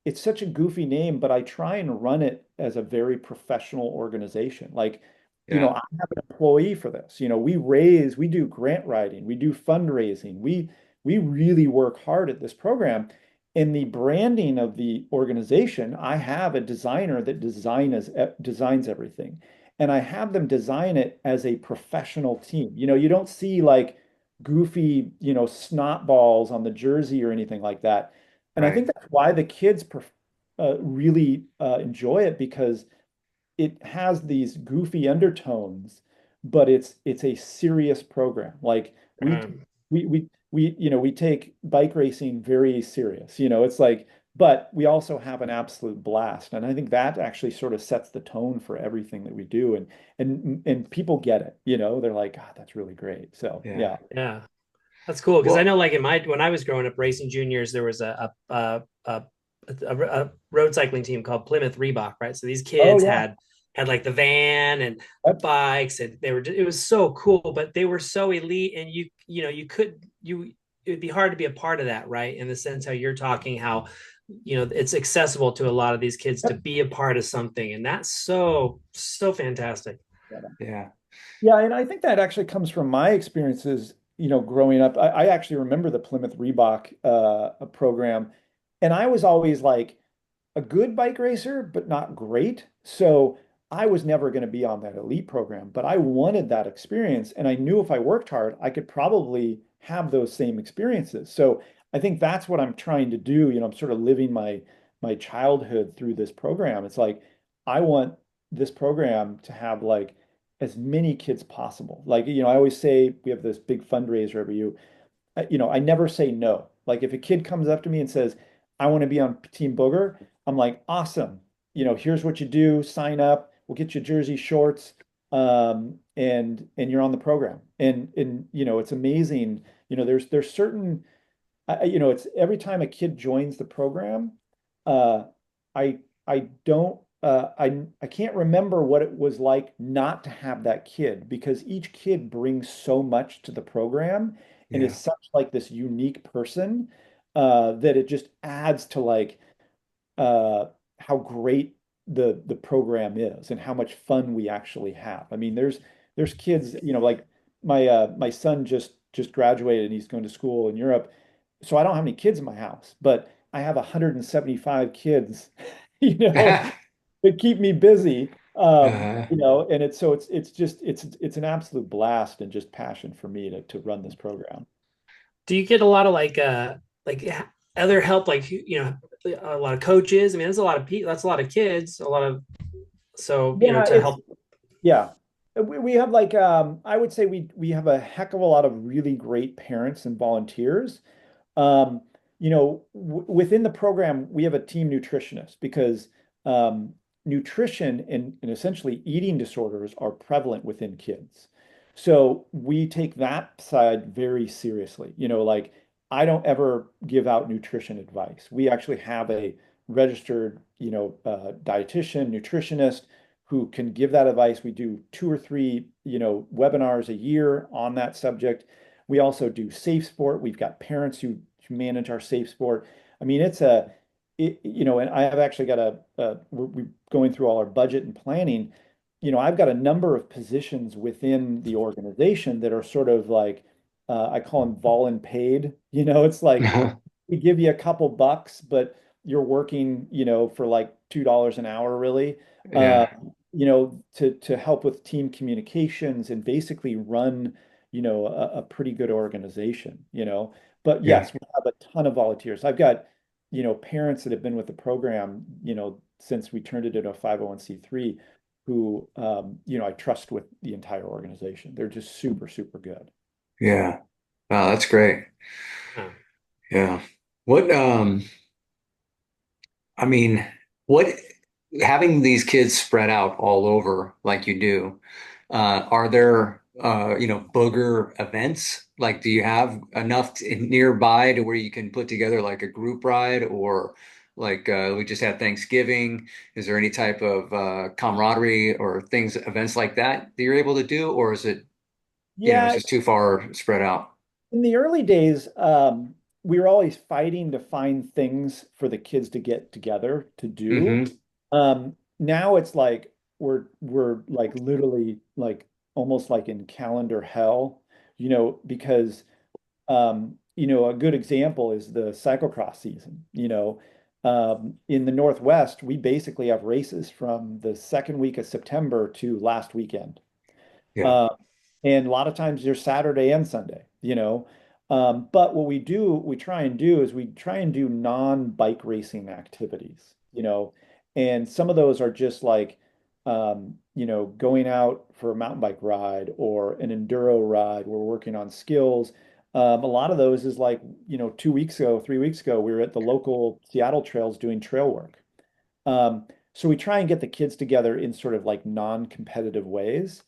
it's such a goofy name, but I try and run it as a very professional organization. Like, Yeah. I have an employee for this. We do grant writing, we do fundraising, we really work hard at this program. In the branding of the organization, I have a designer that designs everything. And I have them design it as a professional team. You don't see like goofy, snot balls on the jersey or anything like that. And I Right. think that's why the kids really enjoy it because it has these goofy undertones, but it's a serious program. Like we Um, we take bike racing very serious. It's like, but we also have an absolute blast, and I think that actually sort of sets the tone for everything that we do, and people get it. They're like, God, that's really great. So Yeah. yeah. yeah. That's cool because I Well, know, like when I was growing up racing juniors, there was a road cycling team called Plymouth Reebok, right? So these Oh kids yeah. had like the van and Yep. bikes, and it was so cool, but they were so elite, and you could you it would be hard to be a part of that, right? In the sense how you're talking, how it's accessible to a lot of these kids to Yep. be a part of something, and that's so fantastic. yeah. Yeah, and I think that actually comes from my experiences, growing up. I actually remember the Plymouth Reebok program, and I was always like a good bike racer, but not great. So I was never going to be on that elite program, but I wanted that experience, and I knew if I worked hard, I could probably have those same experiences. So I think that's what I'm trying to do. I'm sort of living my childhood through this program. It's like I want this program to have like as many kids possible. Like, I always say we have this big fundraiser every year. I never say no. Like if a kid comes up to me and says, I want to be on Team Booger, I'm like, awesome. Here's what you do, sign up, we'll get you jersey shorts, and you're on the program. And it's amazing. There's certain it's every time a kid joins the program, uh, I don't I can't remember what it was like not to have that kid because each kid brings so much to the program and is Yeah. such like this unique person that it just adds to like how great the program is and how much fun we actually have. I mean, there's kids, like my son just graduated and he's going to school in Europe. So I don't have any kids in my house, but I have 175 kids, that keep me busy. Uh, And it's an absolute blast and just passion for me to run this program. Do you get a lot of like other help, like a lot of coaches? I mean, there's a lot of people, that's a lot of kids, a lot of so Yeah, to help. yeah. We have like I would say we have a heck of a lot of really great parents and volunteers. Um, within the program, we have a team nutritionist because nutrition and essentially eating disorders are prevalent within kids. So we take that side very seriously. Like I don't ever give out nutrition advice. We actually have a registered, dietitian, nutritionist who can give that advice. We do two or three, webinars a year on that subject. We also do safe sport. We've got parents who manage our safe sport. I mean, and I have actually got we're going through all our budget and planning. I've got a number of positions within the organization that are sort of like, I call them volun paid. It's like we give you a couple bucks, but you're working, for like $2 an hour, really, uh, Yeah. to help with team communications and basically run, a pretty good organization. But Yeah. yes, we have a ton of volunteers. I've got, parents that have been with the program, since we turned it into a 501(c)(3), who, I trust with the entire organization. They're just super, super good. Yeah. Wow, that's great. Yeah. Yeah. What I mean, what having these kids spread out all over like you do, are there booger events? Like, do you have enough nearby to where you can put together like a group ride, or like we just had Thanksgiving? Is there any type of camaraderie or things, events like that you're able to do, or is it, it's Yeah, just too far spread out? in the early days, we were always fighting to find things for the kids to get together to do. Hmm. Now it's like we're like literally like almost like in calendar hell, because a good example is the cyclocross season. In the Northwest, we basically have races from the second week of September to last weekend. Yeah. Uh, and a lot of times they're Saturday and Sunday. But what we try and do is we try and do non-bike racing activities. And some of those are just like, going out for a mountain bike ride or an enduro ride. We're working on skills. A lot of those is like, 2 weeks ago, 3 weeks ago, we were at the local Seattle trails doing trail work. So we try and get the kids together in sort of like non-competitive ways.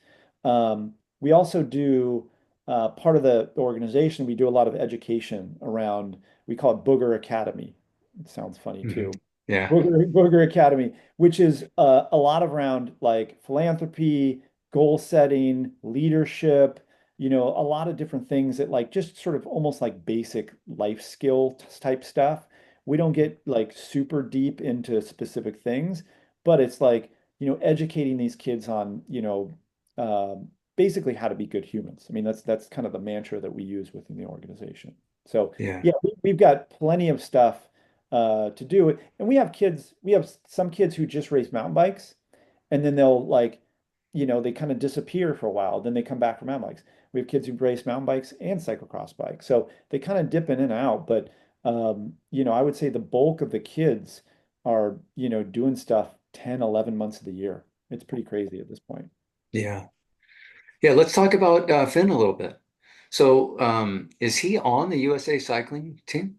We also do part of the organization, we do a lot of education around, we call it Booger Academy. It sounds funny Hmm. too. Yeah. Booger Academy, which is a lot around like philanthropy, goal setting, leadership, a lot of different things that like just sort of almost like basic life skill type stuff. We don't get like super deep into specific things, but it's like, educating these kids on, basically how to be good humans. I mean, that's kind of the mantra that we use within the organization. So Yeah. yeah, we've got plenty of stuff to do. And we have some kids who just race mountain bikes, and then they'll like, they kind of disappear for a while. Then they come back for mountain bikes. We have kids who race mountain bikes and cyclocross bikes. So they kind of dip in and out, but I would say the bulk of the kids are, doing stuff 10, 11 months of the year. It's pretty crazy at this point. Yeah. Yeah, let's talk about Finn a little bit. So, is he on the USA cycling team?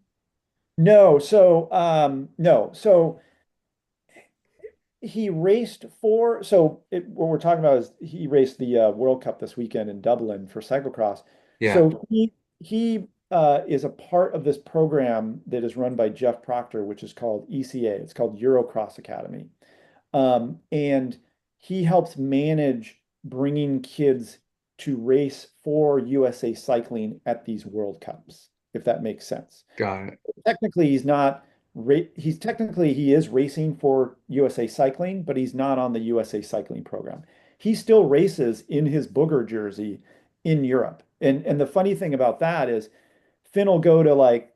No, so no. So he raced what we're talking about is he raced the World Cup this weekend in Dublin for cyclocross. Yeah, So he is a part of this program that is run by Jeff Proctor, which is called ECA. It's called Eurocross Academy. And he helps manage bringing kids to race for USA Cycling at these World Cups, if that makes sense. got it. Technically, he is racing for USA Cycling, but he's not on the USA Cycling program. He still races in his Booger jersey in Europe. And the funny thing about that is Finn will go to like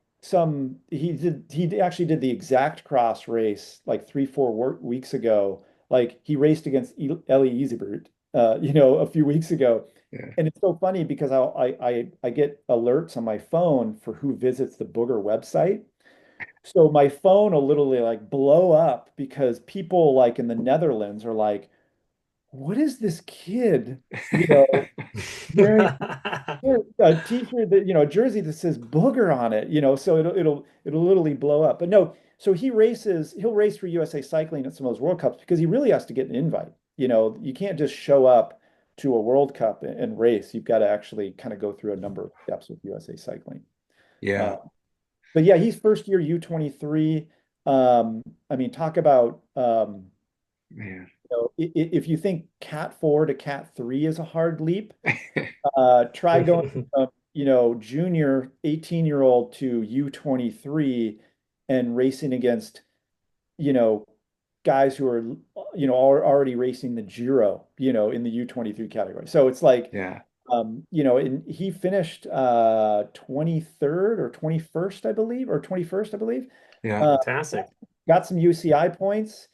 he actually did the exact cross race like 3, 4 weeks ago. Like he raced against Ellie Easybert, a few weeks ago. Yeah. And it's so funny because I get alerts on my phone for who visits the Booger website. So my phone will literally like blow up because people like in the Netherlands are like, what is this kid, wearing a t-shirt that, a jersey that says booger on it, so it'll literally blow up. But no, so he'll race for USA Cycling at some of those World Cups because he really has to get an invite. You can't just show up to a World Cup and race. You've got to actually kind of go through a number of steps with USA Cycling. Uh, Yeah. but yeah, he's first year U23. I mean, talk about Man. if you think Cat 4 to Cat 3 is a hard leap, try going from, junior 18-year-old to U23 and racing against, you know, guys who are, are already racing the Giro, in the U23 category. So it's like, Yeah. and he finished 23rd or 21st, I believe, or 21st, I believe. Yeah. Uh, Fantastic. got some UCI points,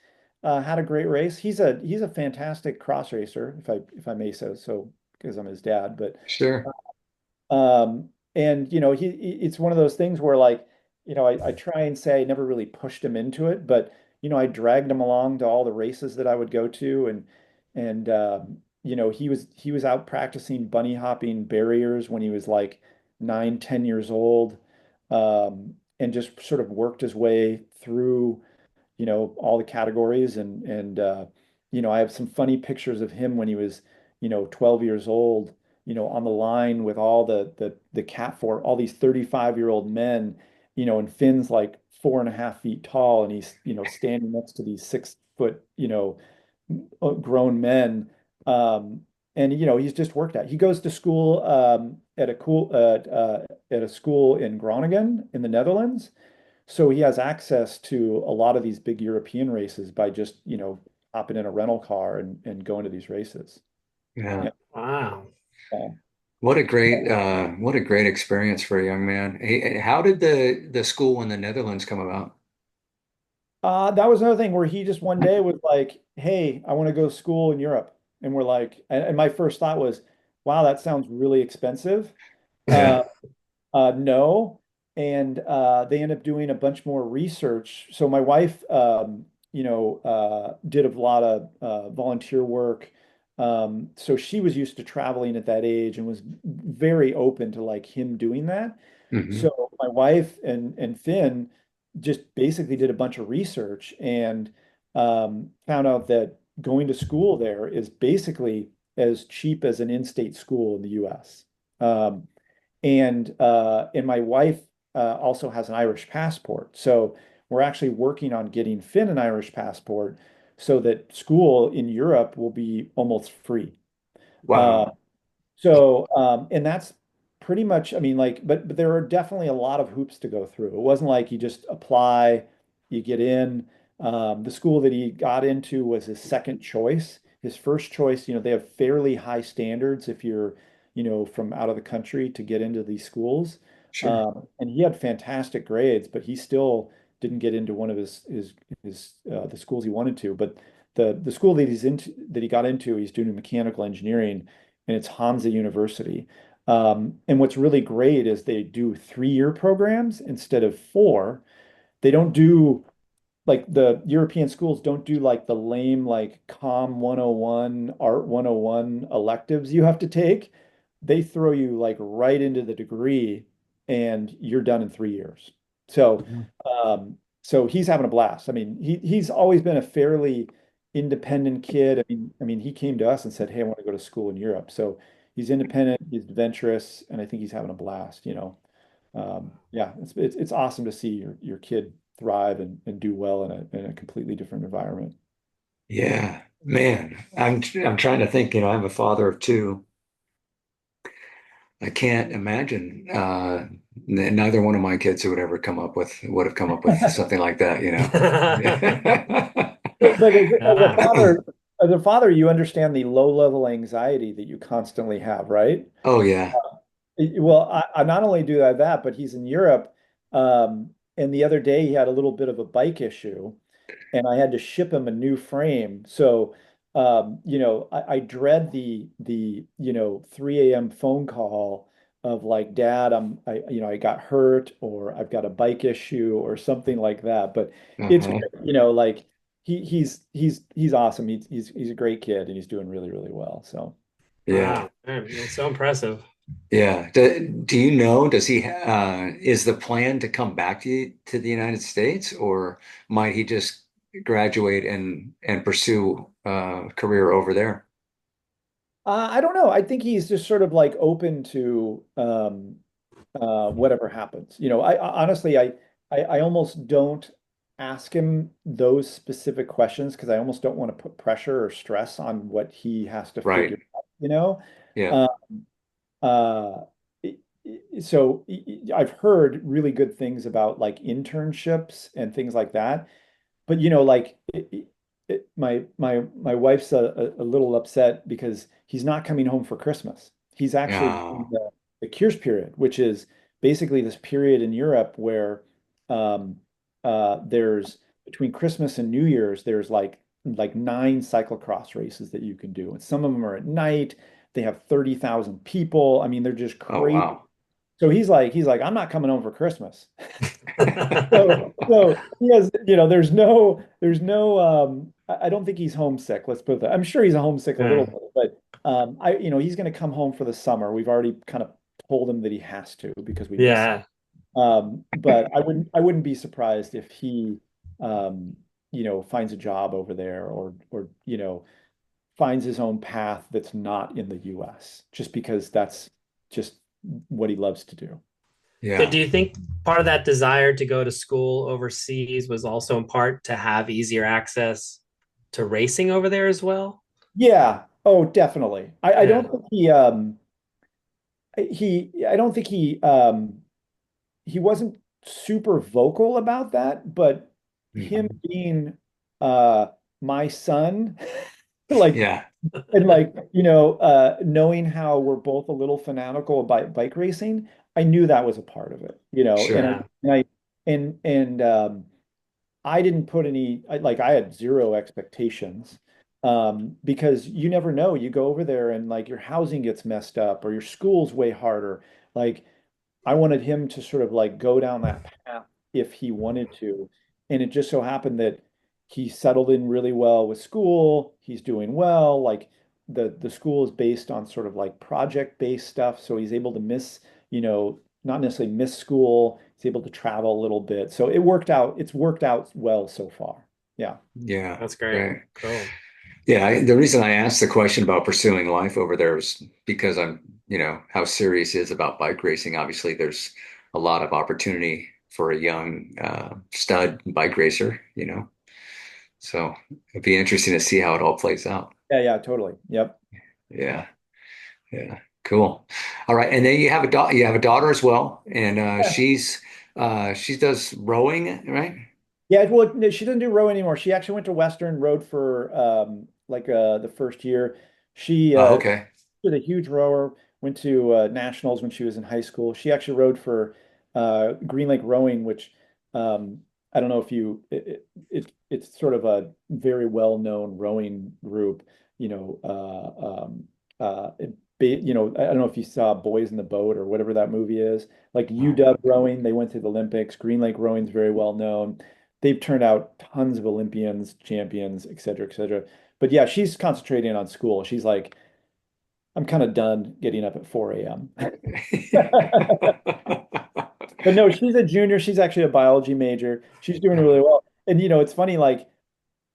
had a great race. He's a fantastic cross racer, if I may say so, because I'm his dad. But Sure. and it's one of those things where like, I try and say I never really pushed him into it, but I dragged him along to all the races that I would go to, and he was out practicing bunny hopping barriers when he was like 9, 10 years old, and just sort of worked his way through all the categories, and I have some funny pictures of him when he was 12 years old, on the line with all the cat for all these 35-year-old men, and Finn's like 4.5 feet tall, and he's standing next to these 6 foot grown men. um and he's just worked out. He goes to school at a school in Groningen in the Netherlands, so he has access to a lot of these big European races by just, hopping in a rental car and going to these races. Yeah. Yeah. Wow. Yeah. What a great experience for a young man. Hey, how did the school in the Netherlands come about? That was another thing where he just one day was like, "Hey, I want to go to school in Europe." And we're like, and my first thought was, "Wow, that sounds really expensive." Yeah. Uh, no. And they end up doing a bunch more research. So my wife, did a lot of volunteer work. So she was used to traveling at that age and was very open to like him doing that. Hmm. So my wife and Finn just basically did a bunch of research and found out that going to school there is basically as cheap as an in-state school in the US. And my wife also has an Irish passport. So we're actually working on getting Finn an Irish passport so that school in Europe will be almost free. Uh, Wow. and that's pretty much, I mean, like, but there are definitely a lot of hoops to go through. It wasn't like you just apply, you get in. The school that he got into was his second choice. His first choice, they have fairly high standards if you're, from out of the country to get into these schools. Sure. And he had fantastic grades, but he still didn't get into one of the schools he wanted to. But the school that he got into, he's doing mechanical engineering, and it's Hansa University. And what's really great is they do 3-year programs instead of 4. They don't do like the European schools don't do like the lame like Com 101, Art 101 electives you have to take. They throw you like right into the degree and you're done in 3 years. So Mhm. so he's having a blast. I mean, he's always been a fairly independent kid. I mean, he came to us and said, "Hey, I want to go to school in Europe." So he's independent, he's adventurous, and I think he's having a blast. Yeah, it's awesome to see your kid thrive and do well in a completely different environment. Yeah, man. I'm trying to think, I'm a father of two. I can't imagine neither one of my kids would have come up with something like that. But as a Ah, father, you understand the low level anxiety that you constantly have, right? Oh yeah. Well, I not only do I that, but he's in Europe. And the other day he had a little bit of a bike issue, and I had to ship him a new frame. So, I dread the 3 a.m. phone call of like, Dad, I got hurt, or I've got a bike issue, or something like that. But it's Uh-huh. great, like he's awesome. He's a great kid, and he's doing really, really well. So. Yeah. wow. Man, that's so impressive. Yeah. Do you know, is the plan to come back to the United States, or might he just graduate and pursue a career over there? I don't know. I think he's just sort of like open to whatever happens. Honestly, I almost don't ask him those specific questions because I almost don't want to put pressure or stress on what he has to Right. figure out, you know? Yeah. Uh, uh, so I've heard really good things about like internships and things like that. But like my wife's a little upset because he's not coming home for Christmas. He's actually in Oh, the cures period, which is basically this period in Europe where um, there's between Christmas and New Year's, there's like 9 cyclocross races that you can do, and some of them are at night. They have 30,000 people. I mean, they're just oh crazy. wow. So he's like, I'm not coming home for Christmas. So he has, there's no I don't think he's homesick. Let's put that. I'm sure he's homesick a little Yeah. bit, but he's going to come home for the summer. We've already kind of told him that he has to because we miss him. Yeah. But I wouldn't be surprised if he um, finds a job over there or finds his own path that's not in the US just because that's just what he loves to do. So Yeah. do you think part of that desire to go to school overseas was also in part to have easier access to racing over there as well? Yeah. Oh, definitely. I Yeah. don't think I don't think he wasn't super vocal about that, but him Mhm. being uh my son, like Yeah. and knowing how we're both a little fanatical about bike racing, I knew that was a part of it, and I Sure. Yeah. and I and I didn't put I had zero expectations because you never know. You go over there and like your housing gets messed up or your school's way harder. Like I wanted him to sort of like go down that path if he wanted to. And it just so happened that he settled in really well with school. He's doing well. Like the school is based on sort of like project-based stuff. So he's able to not necessarily miss school. He's able to travel a little bit. So it worked out. It's worked out well so far. Yeah. Yeah. That's great. Right. Cool. Yeah. The reason I asked the question about pursuing life over there is because how serious he is about bike racing. Obviously, there's a lot of opportunity for a young stud bike racer. So it'd be interesting to see how it all plays out. Yeah, yeah, totally. Yep. Yeah. Yeah. Cool. All right. And then you have a daughter as well, and she does rowing, right? Yeah, well, no, she doesn't do row anymore. She actually went to Western, rowed for the first year. She Oh, okay. was a huge rower, went to nationals when she was in high school. She actually rowed for Green Lake Rowing, which I don't know if it's sort of a very well-known rowing group. I don't know if you saw Boys in the Boat or whatever that movie is. Like Oh, UW rowing, they went to the Olympics. Green Lake Rowing is very well known. They've turned out tons of Olympians, champions, et cetera, et cetera. But yeah, she's concentrating on school. She's like, I'm kind of done getting up at 4 a.m. But no, she's a junior. She's actually a biology major. She's doing really well. And it's funny, like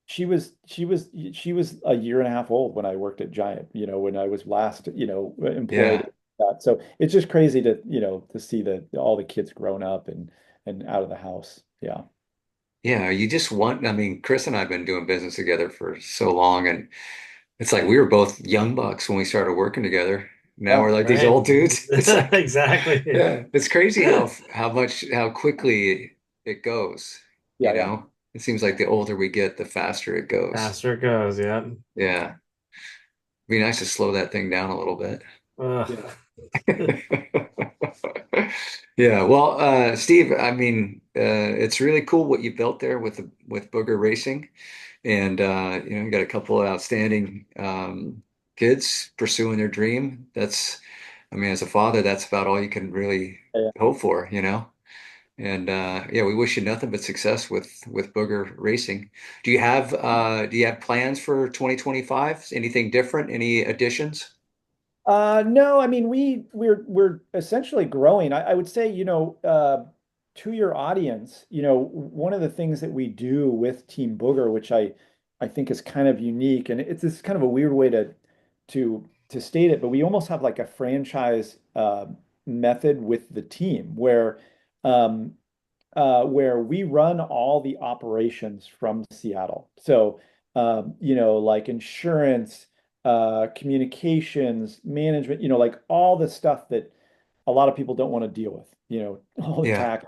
she was a year and a half old when I worked at Giant, when I was last, employed. Yeah. So it's just crazy to see all the kids grown up and out of the house. Yeah. Yeah. I mean, Chris and I have been doing business together for so long, and it's like we were both young bucks when we started working together. Now Yeah. we're like these Right. old dudes. It's like, Exactly. yeah, it's crazy how quickly it goes, you Yeah. Yeah. know? It seems like the older we get, the faster it goes. Faster it goes. Yeah. Yeah. Be nice to slow that thing down a little bit. Yeah. Ugh. Yeah, well, Steve, I mean, it's really cool what you built there with Booger Racing, and you got a couple of outstanding kids pursuing their dream. I mean, as a father, that's about all you can really Yeah. hope for. And yeah, we wish you nothing but success with Booger Racing. Do you have plans for 2025? Anything different? Any additions? No, I mean we're essentially growing. I would say, to your audience, one of the things that we do with Team Booger, which I think is kind of unique, and it's this kind of a weird way to state it, but we almost have like a franchise method with the team um, where we run all the operations from Seattle. So, like insurance, communications, management, like all the stuff that a lot of people don't want to deal with, all the Yeah. tax,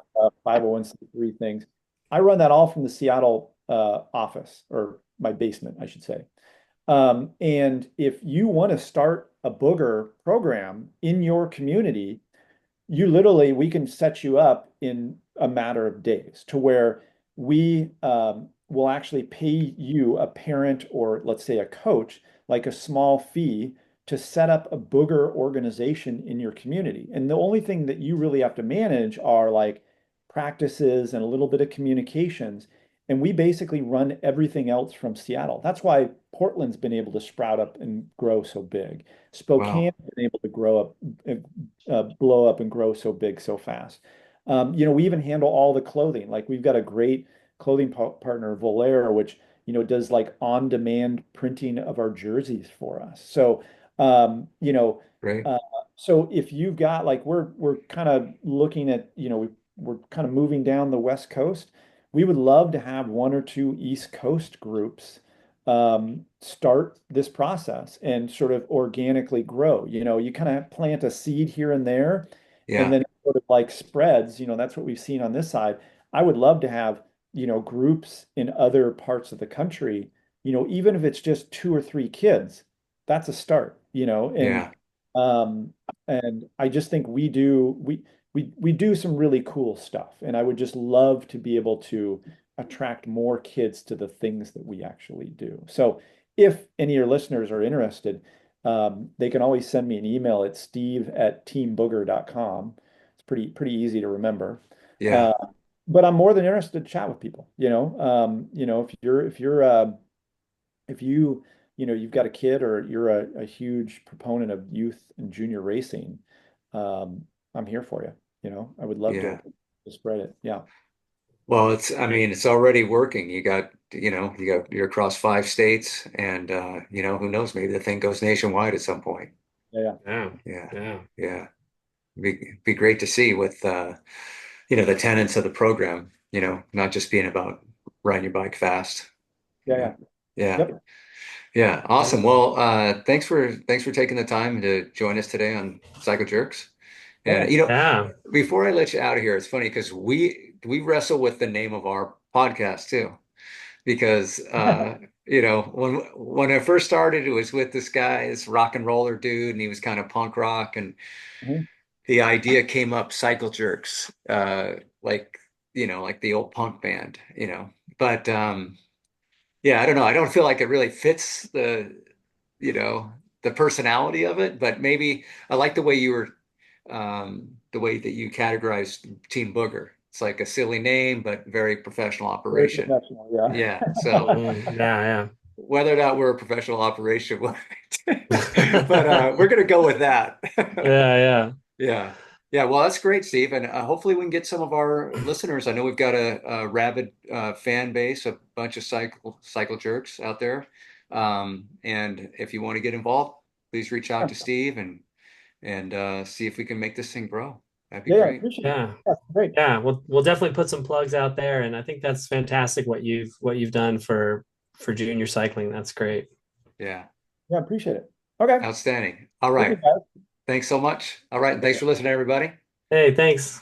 501(c)(3) things. I run that all from the Seattle office, or my basement, I should say. And if you want to start a booger program in your community, we can set you up in a matter of days to where we will actually pay you, a parent, or let's say a coach, like a small fee to set up a booger organization in your community. And the only thing that you really have to manage are like practices and a little bit of communications. And we basically run everything else from Seattle. That's why Portland's been able to sprout up and grow so big. Wow. Spokane's been able to grow up, blow up and grow so big so fast. We even handle all the clothing. Like we've got a great clothing partner, Volair, which does like on-demand printing of our jerseys for us. So Great. uh, so if you've got like we're kind of looking at we're kind of moving down the West Coast. We would love to have one or two East Coast groups start this process and sort of organically grow. You kind of plant a seed here and there, and Yeah. then it sort of like spreads. That's what we've seen on this side. I would love to have, groups in other parts of the country, even if it's just two or three kids, that's a start, Yeah. um, and I just think we do some really cool stuff, and I would just love to be able to attract more kids to the things that we actually do. So if any of your listeners are interested, they can always send me an email at steve@teambooger.com. It's pretty easy to remember. Yeah. Uh, but I'm more than interested to chat with people. If you've got a kid or you're a huge proponent of youth and junior racing, I'm here for you. I would love Yeah. to spread it. Yeah. Well, I mean, it's already working. You're across 5 states and who knows, maybe the thing goes nationwide at some point. Yeah. Yeah. Yeah. Yeah. Yeah. Yeah. Be great to see with the tenets of the program, not just being about riding your bike fast. Yeah. Yeah. Yeah. Yeah. Yep. Yeah. Awesome. Well, thanks for taking the time to join us today on Cycle Jerks. Yeah. And Yeah. before I let you out of here, it's funny because we wrestle with the name of our podcast too. Because Yeah. when I first started, it was with this guy, this rock and roller dude, and he was kind of punk rock, and Mhm. the idea came up, Cycle Jerks, like the old punk band, But yeah, I don't know. I don't feel like it really fits you know, the personality of it, but maybe I like the way that you categorized Team Booger. It's like a silly name, but very professional Very operation. professional. Yeah. Yeah. So Yeah. whether or not we're a professional operation, but Yeah. we're going to go with that. Yeah. Yeah. Yeah. Well, that's great, Steve. And hopefully we can get some of our listeners. I know we've got a rabid fan base, a bunch of cycle jerks out there. And if you want to get involved, please reach out to Steve and see if we can make this thing grow. That'd be Yeah. Yeah. great. Appreciate it. Yeah. Yeah. Great. Yeah. We'll definitely put some plugs out there. And I think that's fantastic what you've done for junior cycling. That's great. Yeah. Yeah. Appreciate it. Okay. Outstanding. All Thank you, right. guys. Thanks so much. All right. Thanks for listening, everybody. Hey, thanks.